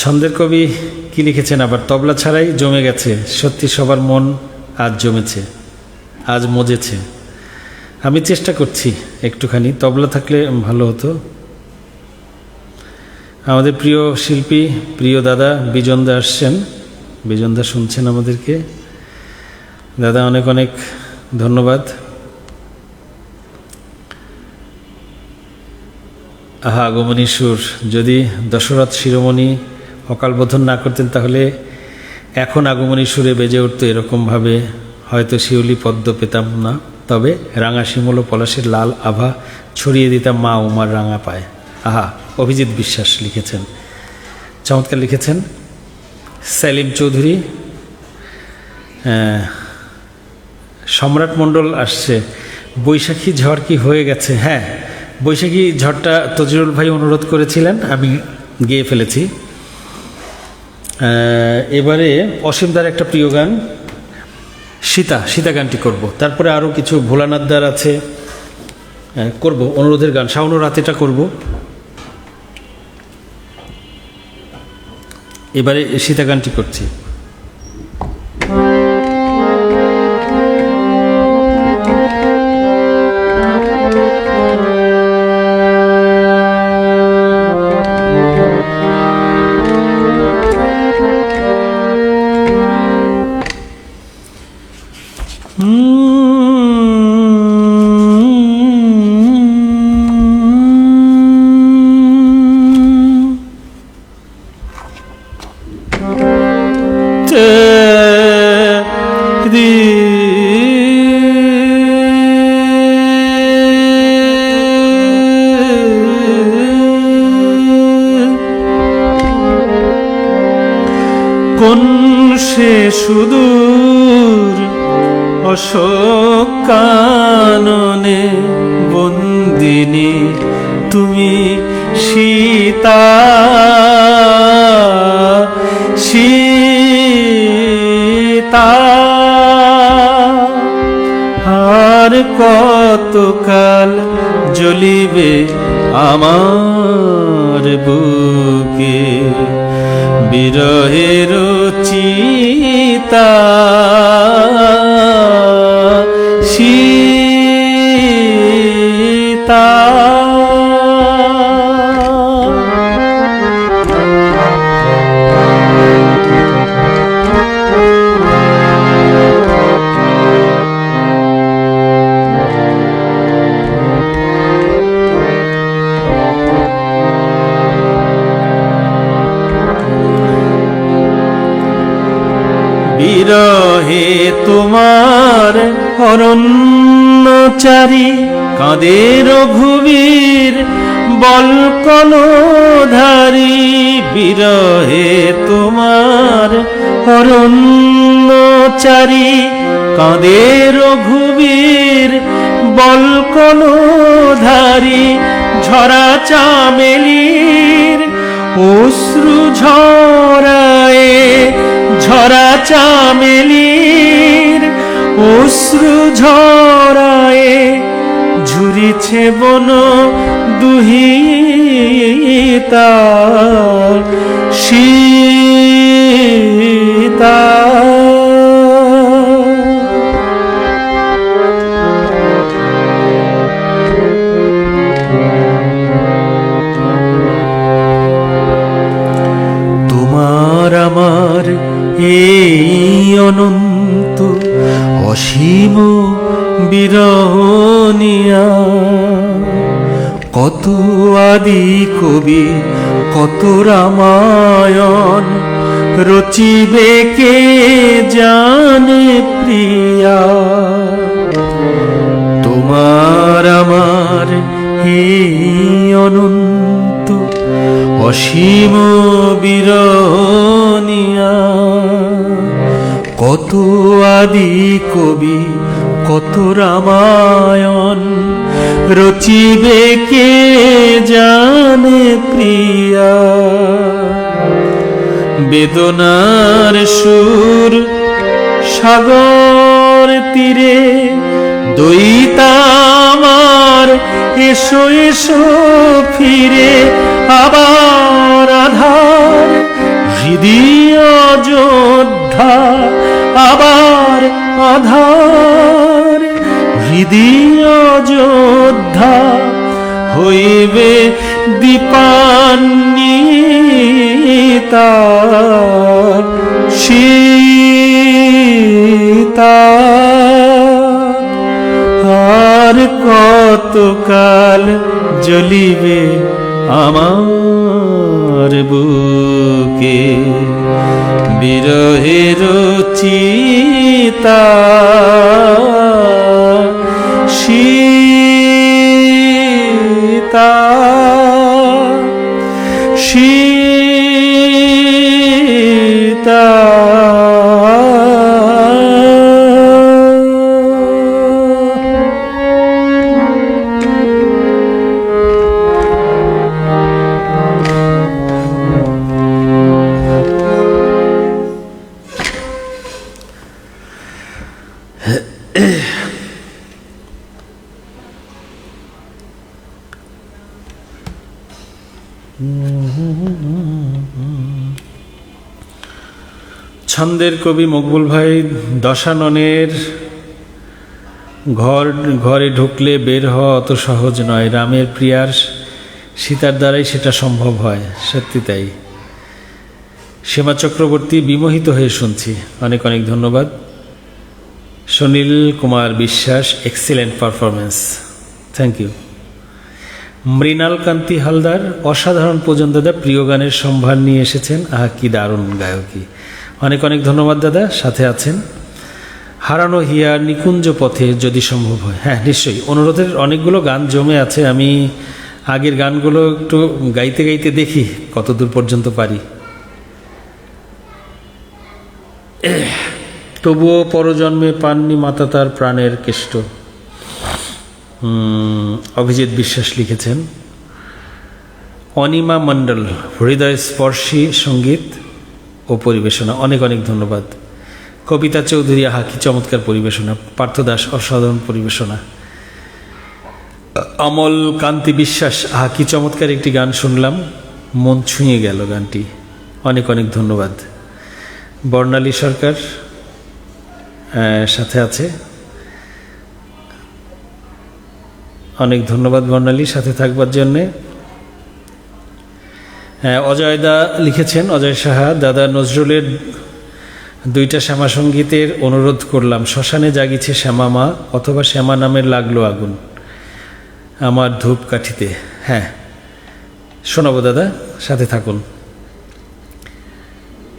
Speaker 2: ছন্দের কবি কি লিখেছেন আবার? তবলা ছাড়াই জমে গেছে, সত্যি সবার মন আজ জমেছে, আজ মজেছে। আমি চেষ্টা করছি একটুখানি, তবলা থাকলে ভালো হতো। আমাদের প্রিয় শিল্পী, প্রিয় দাদা বিজনদা আসছেন। বিজনদা শুনছেন আমাদেরকে। দাদা অনেক অনেক ধন্যবাদ। আহা, আগমনী সুর, যদি দশরথ শিরোমণি অকালবোধন না করতেন তাহলে এখন আগমনী সুরে বেজে উঠতো এরকমভাবে, হয়তো শিউলি পদ্ম পেতাম না, তবে রাঙা শিমল ও পলাশের লাল আভা ছড়িয়ে দিতাম মা উমার রাঙা পায়। আহা, অভিজিৎ বিশ্বাস লিখেছেন, চমৎকার লিখেছেন। সেলিম চৌধুরী, সম্রাট মণ্ডল আসছে। বৈশাখী ঝড় কি হয়ে গেছে? হ্যাঁ, বৈশাখী ঝড়টা তজিরুল ভাই অনুরোধ করেছিলেন, আমি গেয়ে ফেলেছি। এবারে অসীমদার একটা প্রিয় গান, সীতা গানটি করব। তারপরে আরও কিছু ভোলানাথদার আছে, করব অনুরোধের গান। শাওন রাতেটা করব। এবারে সীতা গানটি করছি।
Speaker 1: কোন সে সুদূর অশোক কাননে বন্দিনী তুমি সীতা, সীতা আর কতকাল জ্বলিবে আমার বুকে বিরহের চিতা, সীতা।
Speaker 2: আমার অরণ্যচারী কাঁদে রঘুবীর বলকলধারী বিরহে তোমার অরণ্যচারী কাঁদে রঘুবীর বলকলধারী ঝরা চামেলির অশ্রু ঝরায়ে ঝরা চামেলির অশ্রু ঝরায়ে ঝুরিছে বন দুহিতা সীতা তোমার আমার এই অনন্ত অসীম বিরহ নিয়া কত আদি কবি কত রামায়ণ রচিবে কে জানে প্রিয়া তোমার আমার এই অনন্ত অসীম বিরহ নিয়া কত আদি কবি কত রামায়ণ রচিবে কে জানে প্রিয়া বেদনার সুর সাগর তীরে দইতামার এসো এসো ফিরে আবার আধার হৃদয় যোদ্ধা আবার আধার হৃদয় যোদ্ধা হইবে দীপান্বিতা সীতা আর কতকাল জ্বলিবে আমার বুকে বিরহের চিতা সীতা সীতা ছন্দের কবি মকবুল ভাই দশাননের ঘরে ঢুকলে বের হওয়া অত সহজ নয়, রামের প্রিয়ার সীতার দ্বারাই সেটা সম্ভব হয়। সত্যি তাই। শ্যামা চক্রবর্তী, বিমোহিত হয়ে শুনছি। অনেক অনেক ধন্যবাদ। Sunil Kumar Biswas, excellent performance, thank you. Mrinal Kanti Haldar, অসাধারণ পর্যন্ত দাদা, প্রিয় গানের সম্ভার নিয়ে এসেছেন। আহা কি দারুণ গায়কী। অনেক অনেক ধন্যবাদ দাদা, সাথে আছেন। হারানো হিয়ার নিকুঞ্জ পথে যদি সম্ভব হয়, হ্যাঁ নিশ্চয়ই। অনুরোধের অনেকগুলো গান জমে আছে, আমি আগের গানগুলো একটু গাইতে গাইতে দেখি কতদূর পর্যন্ত পারি। তবুও পরজন্মে পাননি মাতা তার প্রাণের কেষ্ট, অভিজিৎ বিশ্বাস লিখেছেন। অনিমা মণ্ডল, হৃদয় স্পর্শী সঙ্গীত ও পরিবেশনা, অনেক অনেক ধন্যবাদ। কবিতা চৌধুরী, আহা কি চমৎকার পরিবেশনা। পার্থ দাস, অসাধারণ পরিবেশনা। অমল কান্তি বিশ্বাস, আহা কি চমৎকার একটি গান শুনলাম, মন ছুঁয়ে গেল গানটি, অনেক অনেক ধন্যবাদ। বর্ণালী সরকার সাথে আছে, অনেক ধন্যবাদ বর্ণালী, সাথে থাকবার জন্যে। অজয় দা লিখেছেন, অজয় সাহা, দাদা নজরুলের দুইটা শ্যামা সঙ্গীতের অনুরোধ করলাম। শ্মশানে জাগিছে শ্যামা মা, অথবা শ্যামা নামের লাগলো আগুন আমার ধূপকাঠিতে। হ্যাঁ শোনাবো দাদা, সাথে থাকুন।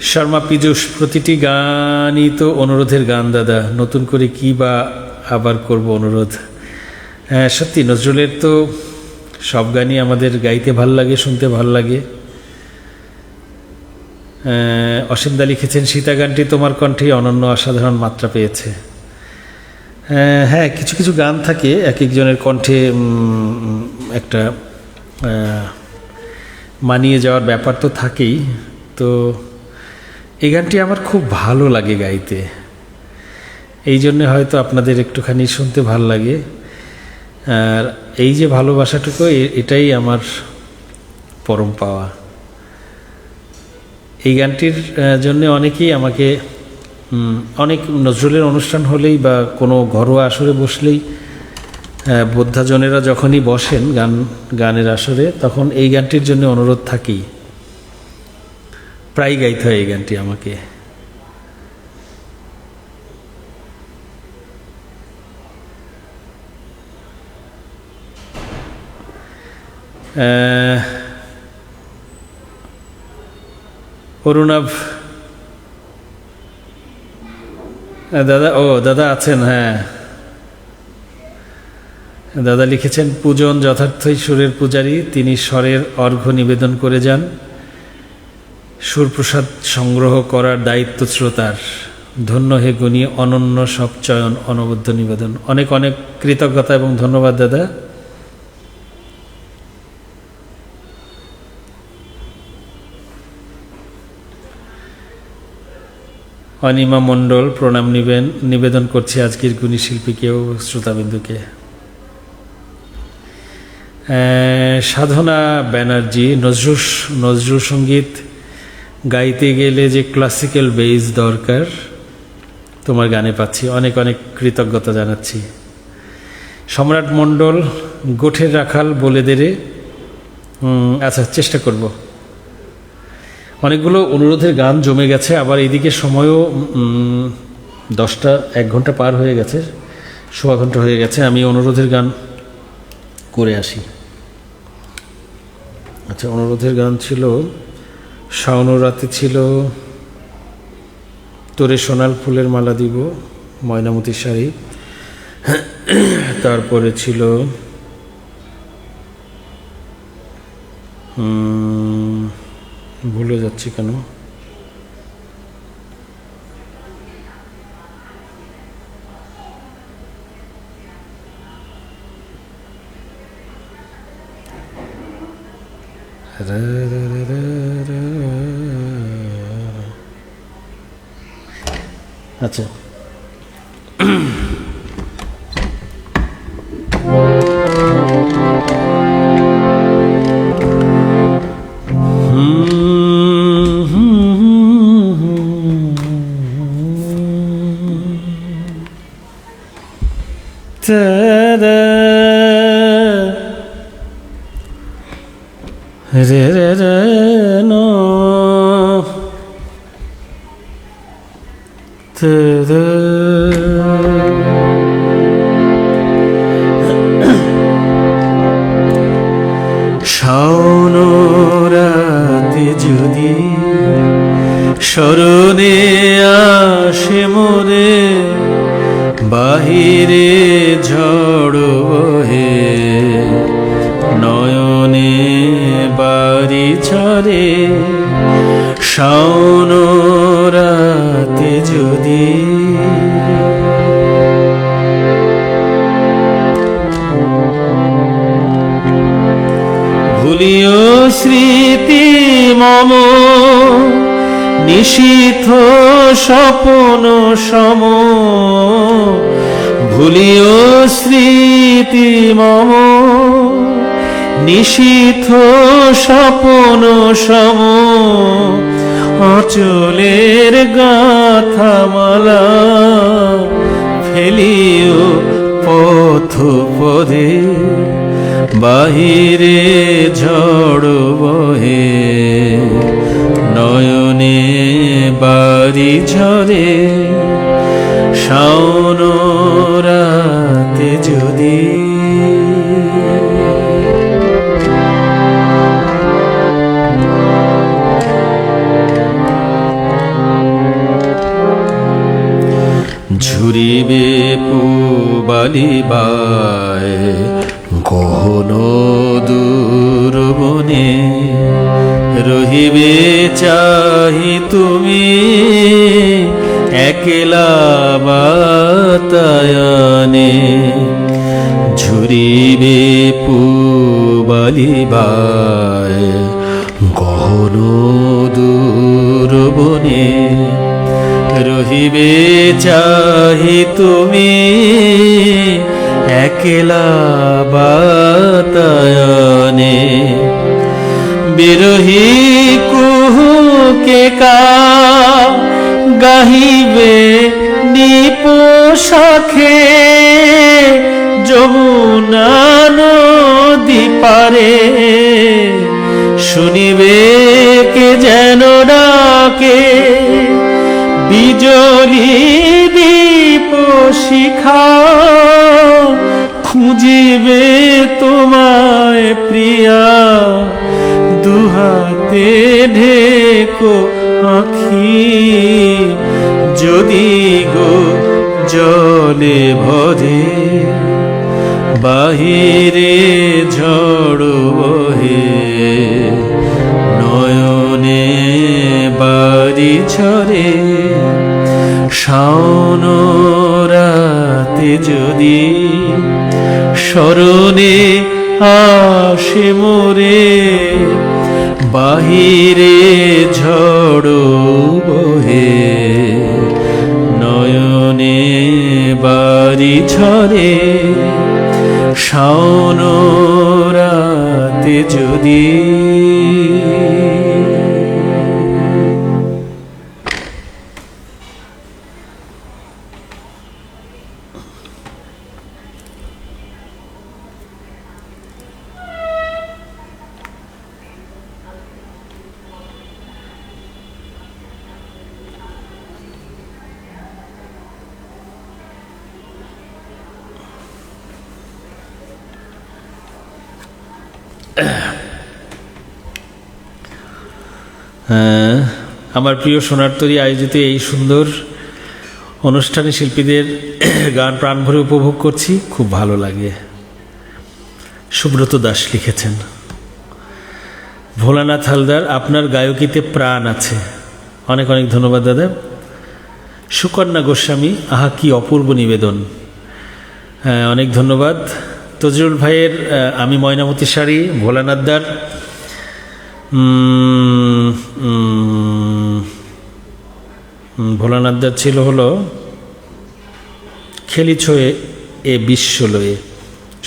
Speaker 2: শর্মা পীযূষ, প্রতিটি গানই তো অনুরোধের গান দাদা, নতুন করে কি বা আবার করব অনুরোধ। হ্যাঁ সত্যি, নজরুলের তো সব গানই আমাদের গাইতে ভাল লাগে, শুনতে ভাল লাগে। অসীম দা লিখেছেন, সীতা গানটি তোমার কণ্ঠে অনন্য অসাধারণ মাত্রা পেয়েছে। হ্যাঁ, কিছু কিছু গান থাকে এক একজনের কণ্ঠে একটা মানিয়ে যাওয়ার ব্যাপার তো থাকেই। তো এই গানটি আমার খুব ভালো লাগে গাইতে, এই জন্যে হয়তো আপনাদের একটুখানি শুনতে ভাল লাগে। আর এই যে ভালোবাসাটুকু, এটাই আমার পরম পাওয়া। এই গানটির জন্য অনেকেই আমাকে, অনেক নজরুলের অনুষ্ঠান হলেই বা কোনো ঘরোয়া আসরে বসলেই, বোদ্ধাজনেরা যখনই বসেন গানের আসরে, তখন এই গানটির জন্য অনুরোধ থাকেই, প্রায় গাইতে হয় এই গানটি আমাকে। অরুণাভ দাদা, দাদা আছেন? হ্যাঁ, দাদা লিখেছেন, পূজন যথার্থই সুরের পূজারী, তিনি স্বরের অর্ঘ্য নিবেদন করে যান, সুরপ্রসাদ সংগ্রহ করার দায়িত্ব শ্রোতার। ধন্য হে গুণী, অনন্য সব চয়ন, অনবদ্য নিবেদন। অনেক অনেক কৃতজ্ঞতা এবং ধন্যবাদ দাদা। অনিমা মণ্ডল, প্রণাম নিবেদন করছি আজকের গুণী শিল্পীকেও, শ্রোতাবিন্দুকে। সাধনা ব্যানার্জি, নজরুল সঙ্গীত গাইতে গেলে যে ক্লাসিক্যাল বেস দরকার, তোমার গানে পাচ্ছি, অনেক অনেক কৃতজ্ঞতা জানাচ্ছি। সম্রাট মণ্ডল, গোঠের রাখাল বলে দেরে, আচ্ছা চেষ্টা করব। অনেকগুলো অনুরোধের গান জমে গেছে, আবার এইদিকে সময়ও 10টা 1 ঘন্টা পার হয়ে গেছে, 1.25 ঘন্টা হয়ে গেছে। আমি অনুরোধের গান করে আসি। আচ্ছা, অনুরোধের গান ছিল শাওন রাতে, ছিল তোরে সোনাল ফুলের মালা দিব, ময়নামতি শাড়ি, তারপরে ছিল ভুলে যাচ্ছি কেন, আচ্ছা রে রে রে নো শাওন রাতে যদি স্মরণে আসে মোরে, বাহিরে ঝড় বহে, নয়নে বাড়ি ঝরে, শাওন রাতে যদি ভুলিও স্মৃতি মম, নিশীথ স্বপ্ন সম, ভুলিও স্মৃতি মম, নিশীথ স্বপ্ন সম, অচলের গাথা মালা ফেলিও পথ পদে, বাহিরে ঝড় বহে, নয়নে বাড়ি ঝরে, শাওন রাতে যদি। পুবালিবায় গহন দূর বনে রহিবে চাহি তুমি একলা বাতায়নে ঝুরিবে পুবালিবায় গহন দূর বনে রহিবে চাহি তুমি একলা বাতায়নে বিরহী কুহুকে গাহিবে নিপোষাখে যমুনা নদী পারে শুনিবে কে যেন ডাকে বিজলি দীপ শিখা খুঁজিবে তোমায় প্রিয়া দুহাতে ঢেকো আখি যদি গো জলে ভরে বাহিরে ঝড় বহে নয়নে বাড়ি ঝরে শাওন রাতে যদি স্মরণে আসে মোরে বাহিরে ঝড় বহে নয়নে বাড়ি ঝরে শাওন রাতে যদি আমার প্রিয় সোনার তরী আয়োজিত এই সুন্দর অনুষ্ঠানে শিল্পীদের গান প্রাণ ভরে উপভোগ করছি, খুব ভালো লাগে। সুব্রত দাস লিখেছেন, ভোলানাথ হালদার আপনার গায়কিতে প্রাণ আছে। অনেক অনেক ধন্যবাদ দাদা। সুকন্যা গোস্বামী, আহা কি অপূর্ব নিবেদন। হ্যাঁ, অনেক ধন্যবাদ। তজরুল ভাইয়ের আমি ময়নামতি শাড়ি, ভোলানাথদার ভোলানাথদার ছিল হলো খেলিছ এ বিশ্বলয়ে,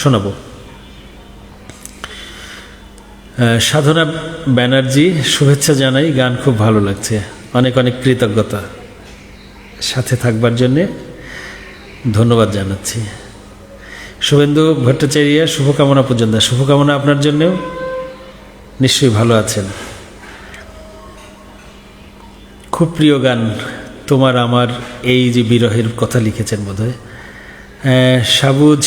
Speaker 2: শোনাবো। সাধনা ব্যানার্জি, শুভেচ্ছা জানাই, গান খুব ভালো লাগছে, অনেক অনেক কৃতজ্ঞতা, সাথে থাকবার জন্যে ধন্যবাদ জানাচ্ছি। শুভেন্দু ভট্টাচার্য, শুভকামনা পর্যন্ত, শুভকামনা আপনার জন্যেও, নিশ্চয়ই ভালো আছেন। খুব প্রিয় গান তোমার আমার, এই যে বিরহের কথা লিখেছেন বোধহয় সবুজ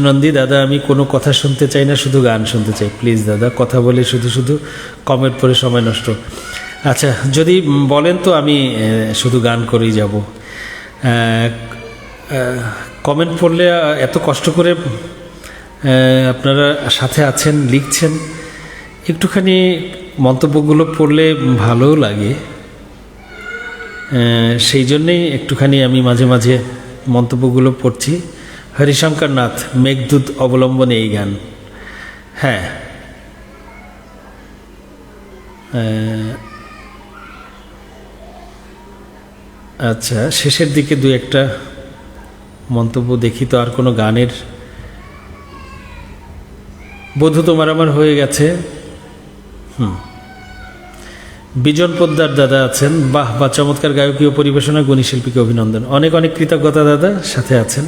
Speaker 2: নন্দী। দাদা আমি কোনো কথা শুনতে চাই না, শুধু গান শুনতে চাই, প্লিজ দাদা, কথা বলে শুধু শুধু কমেন্ট পড়ে সময় নষ্ট। আচ্ছা, যদি বলেন তো আমি শুধু গান করেই যাব। কমেন্ট পড়লে এত কষ্ট করে আপনারা সাথে আছেন, লিখছেন, একটুখানি মন্তব্যগুলো পড়লে ভালোও লাগে। সেই জন্যেই একটুখানি আমি মাঝে মাঝে মন্তব্যগুলো পড়ছি। হরিশঙ্কর নাথ, মেঘদূত অবলম্বনে এই গান। হ্যাঁ, আচ্ছা, শেষের দিকে দু একটা মন্তব্য দেখি তো। আর কোনো গানের, বধূ তোমার আমার হয়ে গেছে। বিজন পোদ্দার দাদা আছেন, বাহ বা চমৎকার গায়কীয় পরিবেশনা, গুণী শিল্পীকে অভিনন্দন। অনেক অনেক কৃতজ্ঞতা দাদা, সাথে আছেন।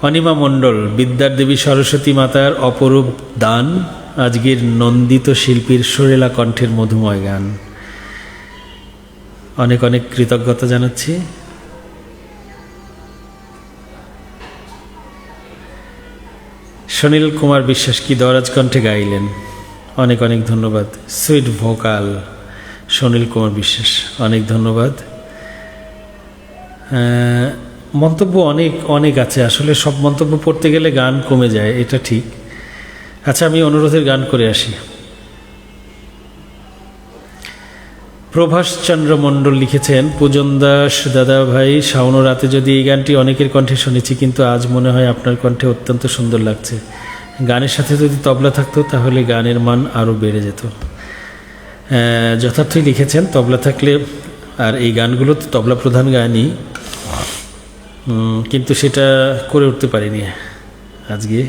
Speaker 2: অনিমা মণ্ডল, বিদ্যার দেবী সরস্বতী মাতার অপরূপ দান, আজকের নন্দিত শিল্পীর সুরেলা কণ্ঠের মধুময় গান। অনেক অনেক কৃতজ্ঞতা জানাচ্ছি। সুনীল কুমার বিশ্বাস কি দরাজ কণ্ঠে গাইলেন, অনেক অনেক ধন্যবাদ। সুইট ভোকাল সুনীল কুমার বিশ্বাস, অনেক ধন্যবাদ। মন্তব্য অনেক অনেক আছে, আসলে সব মন্তব্য পড়তে গেলে গান কমে যায়, এটা ঠিক। আচ্ছা, আমি অনুরোধের গান করে আসি। প্রভাস চন্দ্র মণ্ডল লিখেছেন, পূজন দাস দাদা ভাই, শাওন রাতে যদি এই গানটি অনেকের কণ্ঠে শুনেছি, কিন্তু আজ মনে হয় আপনার কণ্ঠে অত্যন্ত সুন্দর লাগছে। গানের সাথে যদি তবলা থাকতো তাহলে গানের মান আরও বেড়ে যেত। যথার্থই লিখেছেন, তবলা থাকলে, আর এই গানগুলো তো তবলা প্রধান গানই, কিন্তু সেটা করে উঠতে পারিনি আজকে।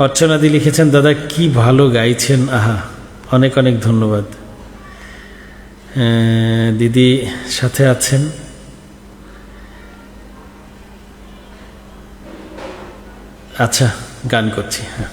Speaker 2: অর্চনাদি লিখেছেন, দাদা কি ভালো গাইছেন, আহা, অনেক অনেক ধন্যবাদ। দিদি সাথে আছেন, আচ্ছা গান করছি। হ্যাঁ,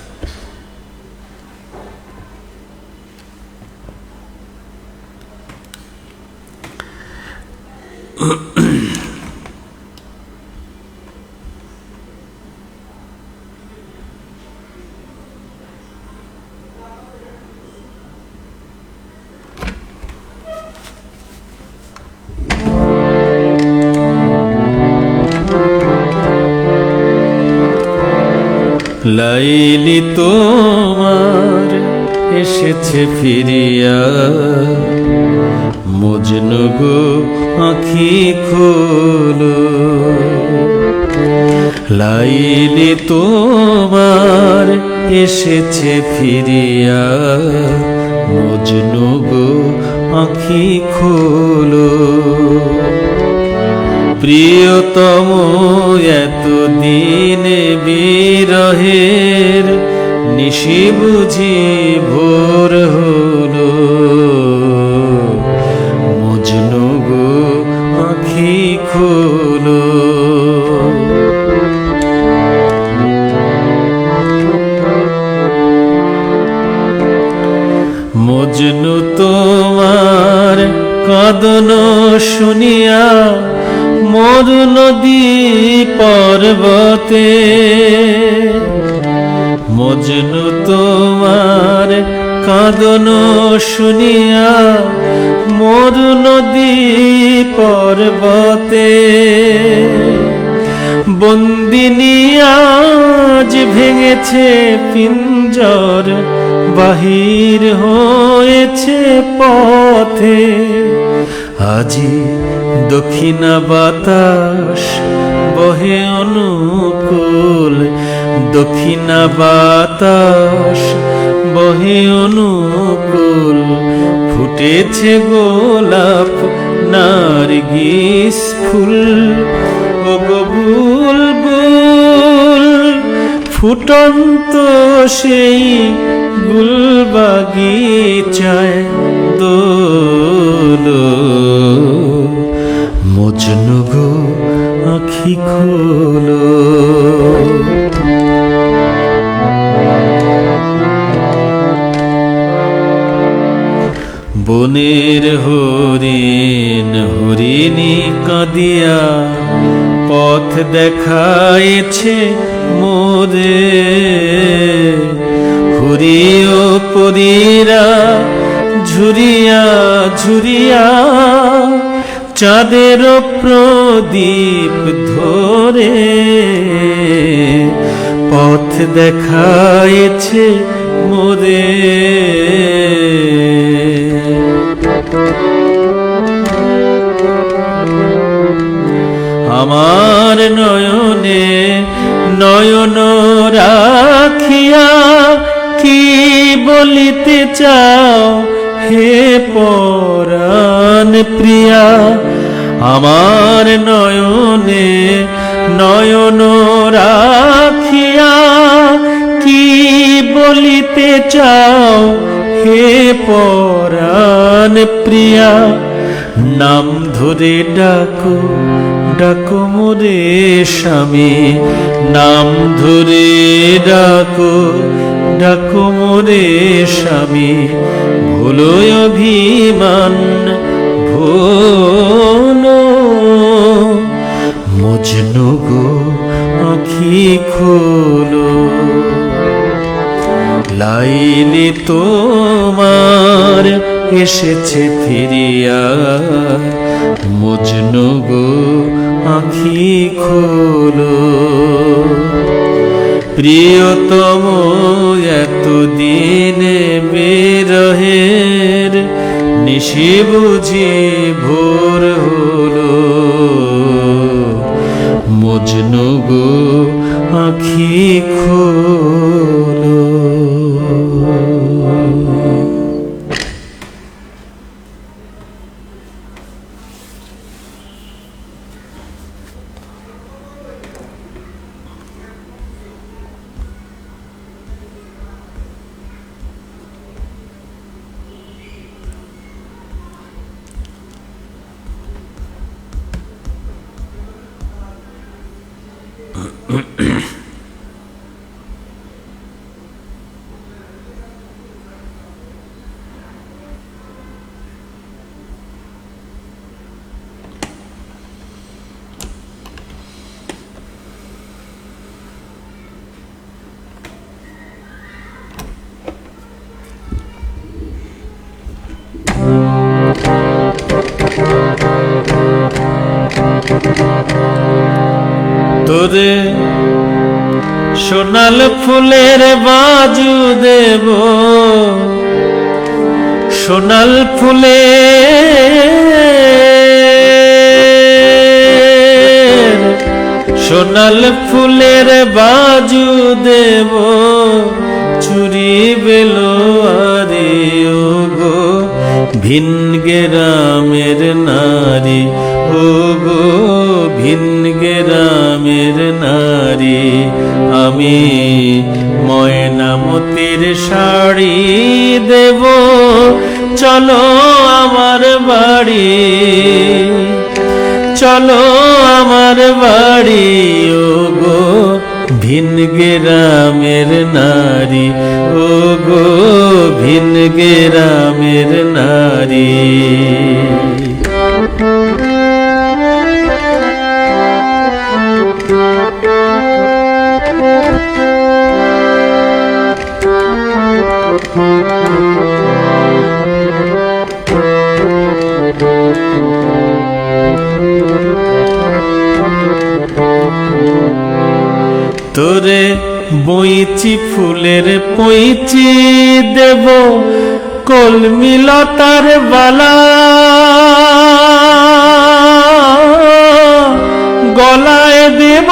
Speaker 2: লাইলি তোমার এসেছে ফিরিয়া, মজনু গো আঁখি খোলো। লাইলি তোমার এসেছে ফিরিয়া, মজনু গো আঁখি খোলো। প্রিয়তম এতদিনে বিরহের নিশি বুঝি ভোর হলো, মজনু গো আঁখি খোলো। মজনু তোমার কদন শুনিয়া মরু নদী পর্বতে, মজনু তোমার কাঁদন শুনিয়া মরু নদী পর্বতে। বন্দিনী আজ ভেঙেছে পিঞ্জর, বাহির হয়েছে পথে। আজি দক্ষিণা বাতাস বহে অনুকূল, দক্ষিণা বাতাস বহে অনুকূল। ফুটেছে গোলাপ নারগিস ফুল, ও গো বুলবুল ফুটন্ত সেই গুলবাগিচায় দোলো, মজনু গো আঁখি খোলো। বনের হরিণ হরিণী কাঁদিয়া পথ দেখাইছে মোরে। হুরিও পরীরা ঝুরিয়া ঝুরিয়া চাঁদের প্রদীপ ধরে, পথ দেখাইছে মোরে। আমার নয়নে নয়ন রাখিয়া কি বলিতে চাও হে পরাণ প্রিয়া। আমার নয়নে নয়ন রাখিয়া কি বলিতে চাও হে পরাণ প্রিয়া। নাম ধরে ডাকো ডাকো মোরে স্বামী, নাম ধরে ডাকো ডাকো মোরে স্বামী। ভুলো অভিমান ভোলো, মজনু গো আঁখি খোলো। আইলি তোমার এসেছে ফিরিয়া, মজনু গো আঁখি খোলো। প্রিয়তম এতদিনে বিরহের নিশি বুঝি ভোর হলো, মজনু গো আঁখি খোলো। তোরে সোনাল ফুলের বাজু দেব, সোনাল ফুলের বাজু দেব, চুরি বেলো আরে ও গো ভিন গ্রামের নারী, ও গো ভিন গ্রামের নারী। আমি ময়নামতির শাড়ি দেব, চলো আমার বাড়ি, চলো আমার বাড়ি, ও গো ভিন গ্রামের নারী, ও গো ভিন গ্রামের নারী। তোরে বইচি ফুলের পইচি দেব, কলমি লতার বালা, গলায় দেব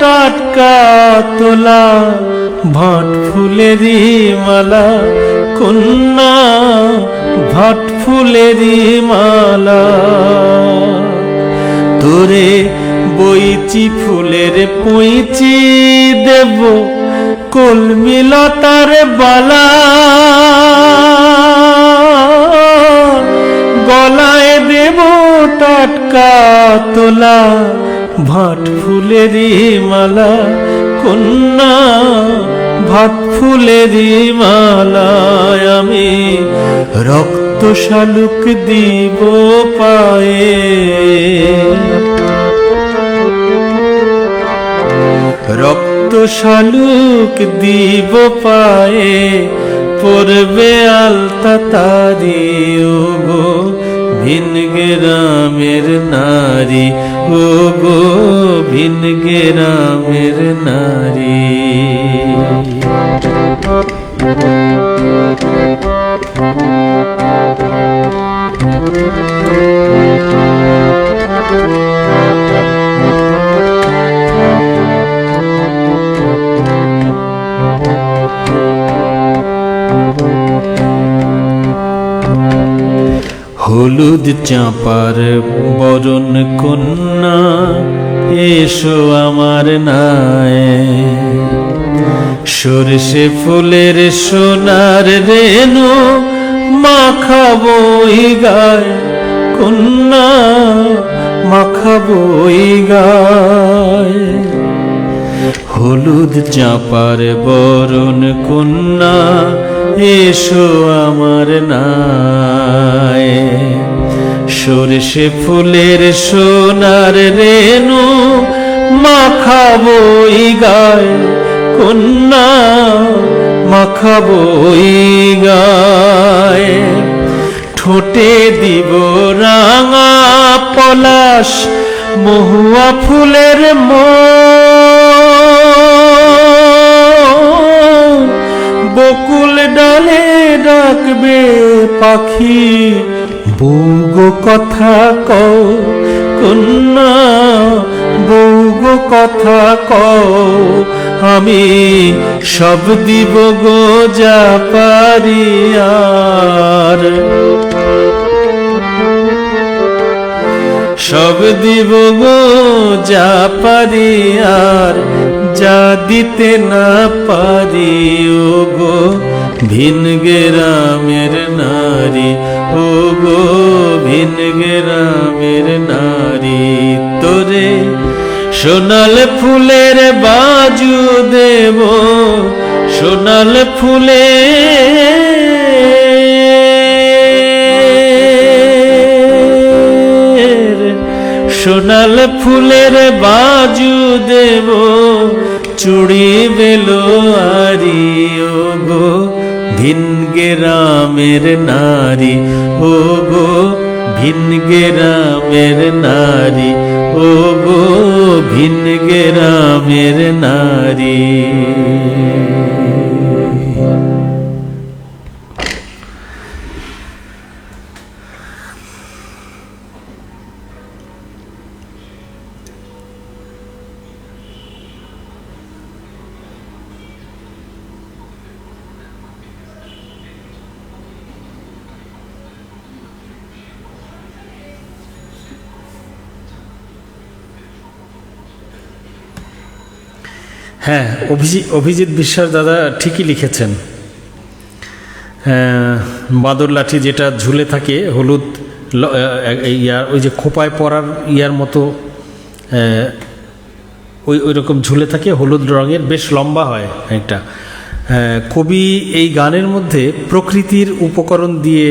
Speaker 2: টাটকা তোলা, ভাট ফুলেরই মালা, কন্যা ভাট ফুলেরই মালা। তোরে বইচি ফুলের পইচি দেব, কলমি লতার বালা, গলায় দেব টাটকা তোলা, ভাট ফুলেরই মালা, কন্যা ভাট ফুলেরই মালায়। আমি রক্ত শালুক দিব পায়ে, রক্ত শালুক দিব পায়ে, পরবে আলতা তারি, ও গো ভিন গ্রামের নারী, ও গো ভিন গ্রামের নারী। হলুদ চাঁপার বরণ কন্যা, এসো আমার নায়, সরষে ফুলের সোনার রেণু মাখাবই গায়, কন্যা মাখাবই গায়। হলুদ চাঁপার বরণ কন্যা, এসো আমার নায়, সরষে ফুলের সোনার রেণু মাখাবই গায়, কন্যা মাখাবো এই গায়ে, ঠোঁটে দিব রাঙা পলাশ মহুয়া ফুলের বকুল ডালে ডাকবে পাখি, বউগো কথা কও কন্যা, বউগো কথা কও, আমি সব দিব গো যা পারি আর, সব দিব গো যা পারি আর, যা দিতে না পারি ও গো ভিন গ্রামের নারী, ও গো ভিন গ্রামের নারী। তোরে সোনাল ফুলের বাজু দেব, সোনাল ফুলে সোনাল ফুলের বাজু দেব, চুড়ি বেলো আরি ও গো ভিন গ্রামের নারী, ও গো ভিন গ্রামের নারী, ও গো ভিন গ্রামের নারী। হ্যাঁ, অভিজিৎ বিশ্বাস দাদা ঠিকই লিখেছেন। বাঁদর লাঠি যেটা ঝুলে থাকে হলুদ ওই যে খোপায় পরার ইয়ার মতো, ওই রকম ঝুলে থাকে, হলুদ রঙের, বেশ লম্বা হয় একটা। কবি এই গানের মধ্যে প্রকৃতির উপকরণ দিয়ে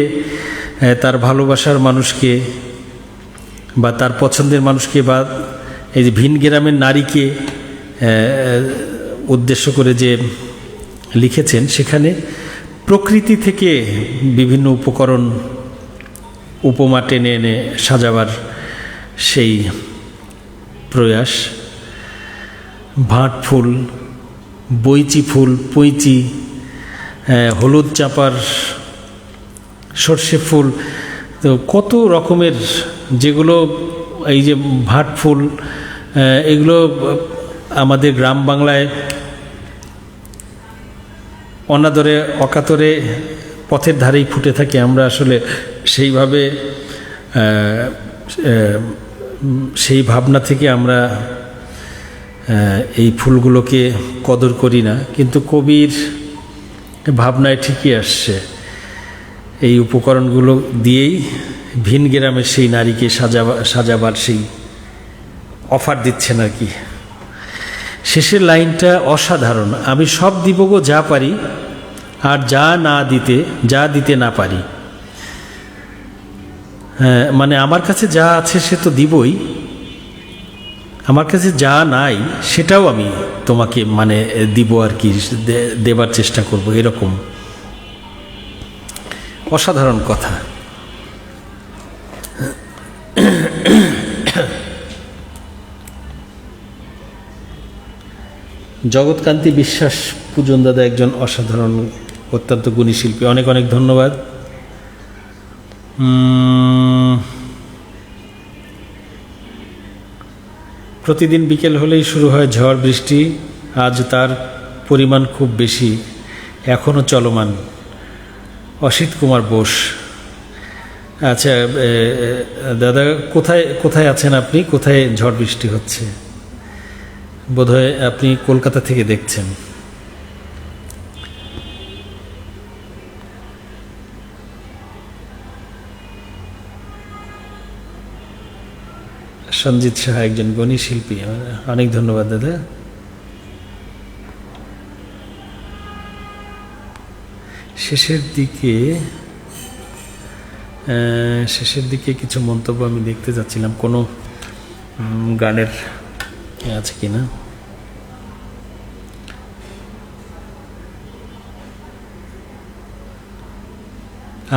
Speaker 2: তার ভালোবাসার মানুষকে বা তার পছন্দের মানুষকে বা এই যে ভিন গ্রামের নারীকে উদ্দেশ্য করে যে লিখেছেন, সেখানে প্রকৃতি থেকে বিভিন্ন উপকরণ উপমা টেনে এনে সাজাবার সেই প্রয়াস। ভাট ফুল, বইচি ফুল, পইচি, হলুদ চাঁপার, সর্ষে ফুল, তো কত রকমের, যেগুলো এই যে ভাট ফুল, এগুলো আমাদের গ্রাম বাংলায় অনাদরে অকাতরে পথের ধারেই ফুটে থাকে। আমরা আসলে সেইভাবে সেই ভাবনা থেকে আমরা এই ফুলগুলোকে কদর করি না, কিন্তু কবির ভাবনায় ঠিকই আসছে। এই উপকরণগুলো দিয়েই ভিন গ্রামের সেই নারীকে সাজাবার সেই অফার দিচ্ছেন আর কি। শেষের লাইনটা অসাধারণ, আমি সব দিব গো যা পারি আর যা দিতে না পারি। মানে আমার কাছে যা আছে সে তো দিবই, আমার কাছে যা নাই সেটাও আমি তোমাকে মানে দিব আর কি, দেবার চেষ্টা করব, এরকম অসাধারণ কথা। জগৎকান্তি বিশ্বাস পূজন দাদা একজন অসাধারণ অত্যন্ত গুণী শিল্পী, অনেক অনেক ধন্যবাদ। প্রতিদিন বিকেল হলেই শুরু হয় ঝড় বৃষ্টি, আজ তার পরিমাণ খুব বেশি, এখনও চলমান। অসিত কুমার বোস। আচ্ছা দাদা, কোথায় আছেন আপনি? কোথায় ঝড় বৃষ্টি হচ্ছে? বোধহয় আপনি কলকাতা থেকে দেখছেন। সঞ্জিত সাহা একজন গণী শিল্পী, অনেক ধন্যবাদ দাদা। শেষের দিকে কিছু মন্তব্য আমি দেখতে যাচ্ছিলাম, কোনো গানের আছে কিনা।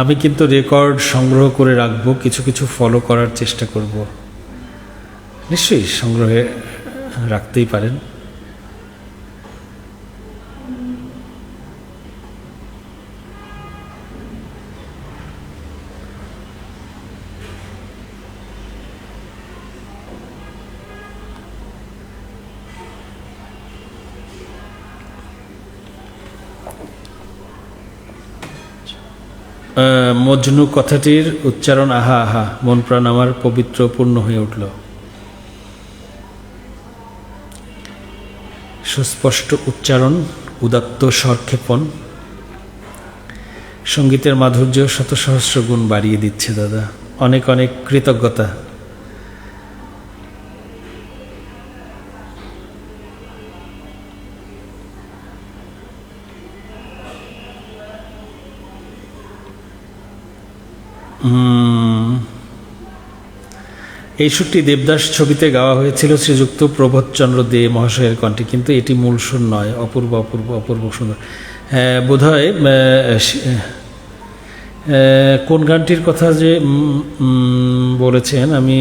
Speaker 2: আমি কিন্তু রেকর্ড সংগ্রহ করে রাখবো, কিছু কিছু ফলো করার চেষ্টা করব। নিশ্চয়ই সংগ্রহে রাখতেই পারেন। মজনু কথাটির উচ্চারণ আহা আহা, মন প্রাণ আমার পবিত্র পূর্ণ হয়ে উঠল। সুস্পষ্ট উচ্চারণ, উদাত্ত স্বরক্ষেপণ সঙ্গীতের মাধুর্য শত সহস্র গুণ বাড়িয়ে দিচ্ছে দাদা। অনেক অনেক কৃতজ্ঞতা। এই সুরটি দেবদাস ছবিতে গাওয়া হয়েছিল শ্রীযুক্ত প্রবোধচন্দ্র দে মহাশয়ের কণ্ঠে, কিন্তু এটি মূল সুর নয়। অপূর্ব অপূর্ব অপূর্ব সুন্দর। বোধহয় কোন গানটির কথা যে বলেছেন, আমি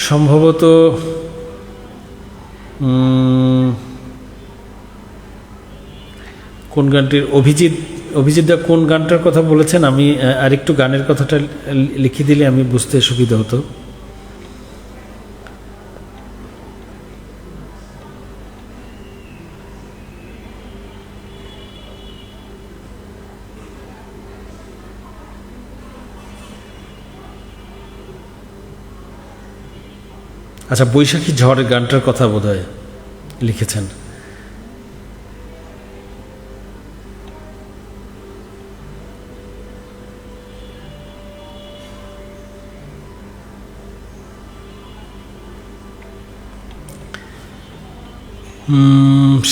Speaker 2: সম্ভবত কোন গানটির অভিজিৎ দা কোন গানটার কথা বলেছেন, আমি আরেকটু গানের কথাটা লিখে দিলে আমি বুঝতে সুবিধা হতো। আচ্ছা, বৈশাখী ঝড় গানটার কথা বোধহয় লিখেছেন।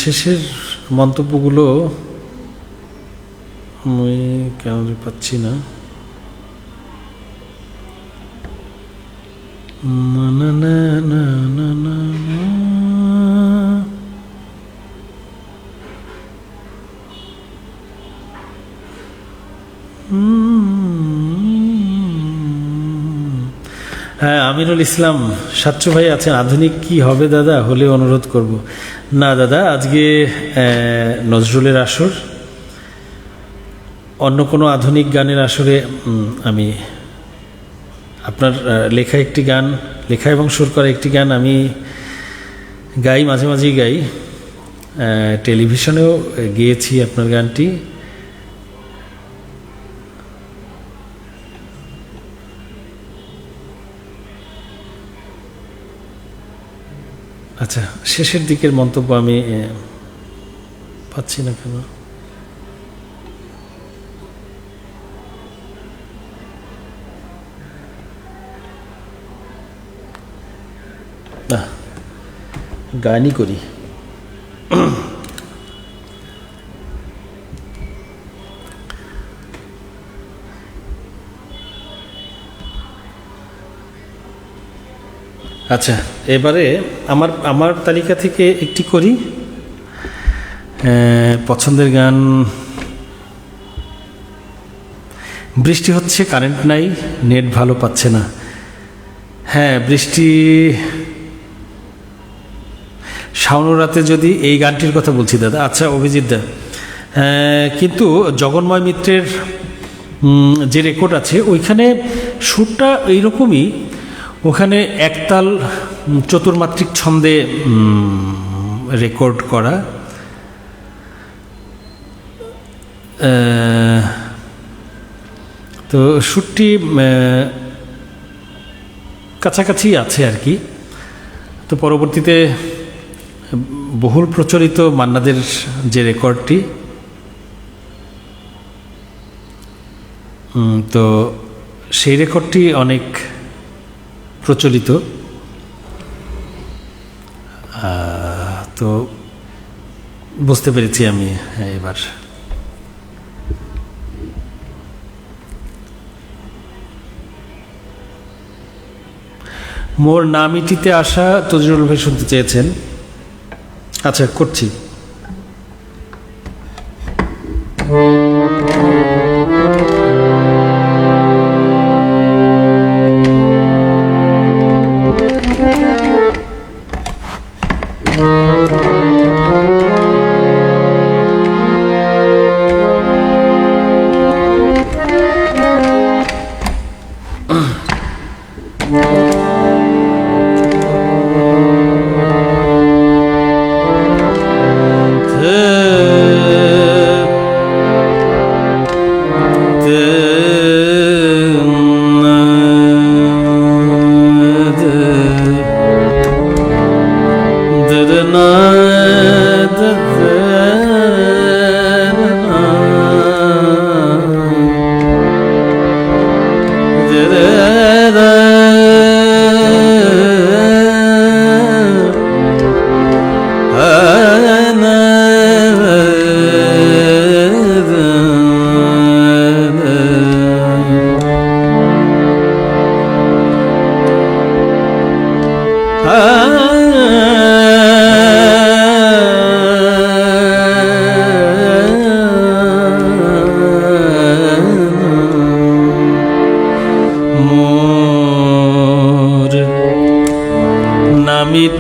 Speaker 2: শেষের মন্তব্যগুলো আমি কেন পাচ্ছি না। না না না না না না। হ্যাঁ, আমিরুল ইসলাম সাচ্চু ভাই আছেন। আধুনিক কি হবে দাদা, হলে অনুরোধ করব। না দাদা, আজকে নজরুলের আসর, অন্য কোনো আধুনিক গানের আসরে আমি আপনার লেখা একটি গান, লেখা এবং সুর করা একটি গান আমি গাই, মাঝে মাঝেই গাই, টেলিভিশনেও গেয়েছি আপনার গানটি। আচ্ছা, শেষের দিকের মন্তব্য আমি পাচ্ছি না কেন। না, গানই করি। আচ্ছা, এবারে আমার তালিকা থেকে একটি করি। পছন্দের গান। বৃষ্টি হচ্ছে, কারেন্ট নাই, নেট ভালো পাচ্ছে না। হ্যাঁ, বৃষ্টি শাওন রাতে, যদি এই গানটির কথা বলছি দাদা। আচ্ছা অভিজিৎ দা, কিন্তু জগন্ময় মিত্রের যে রেকর্ড আছে ওইখানে সুরটা এইরকমই, ওখানে একতাল চতুর্মাত্রিক ছন্দে রেকর্ড করা। তো সুরটি কাছাকাছি আছে আর কি। তো পরবর্তীতে বহুল প্রচলিত মান্নাদের যে রেকর্ডটি, তো সেই রেকর্ডটি অনেক প্রচলিত। তো বুঝতে পেরেছি আমি। হ্যাঁ, এবার মোর নামিটিতে আসা তজরুল ভাই শুনতে চেয়েছেন। আচ্ছা, করছি।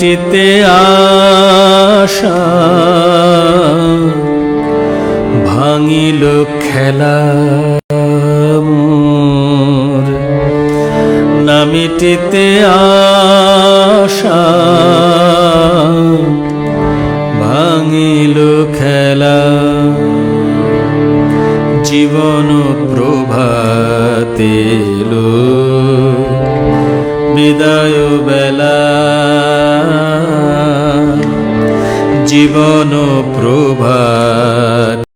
Speaker 2: মিটিতে আশা ভাঙিল খেলা মোর, না মিটিতে আশা ভাঙিল খেলা। জীবন প্রভাতেলো বিদায় বেলা, জীবন প্রভাত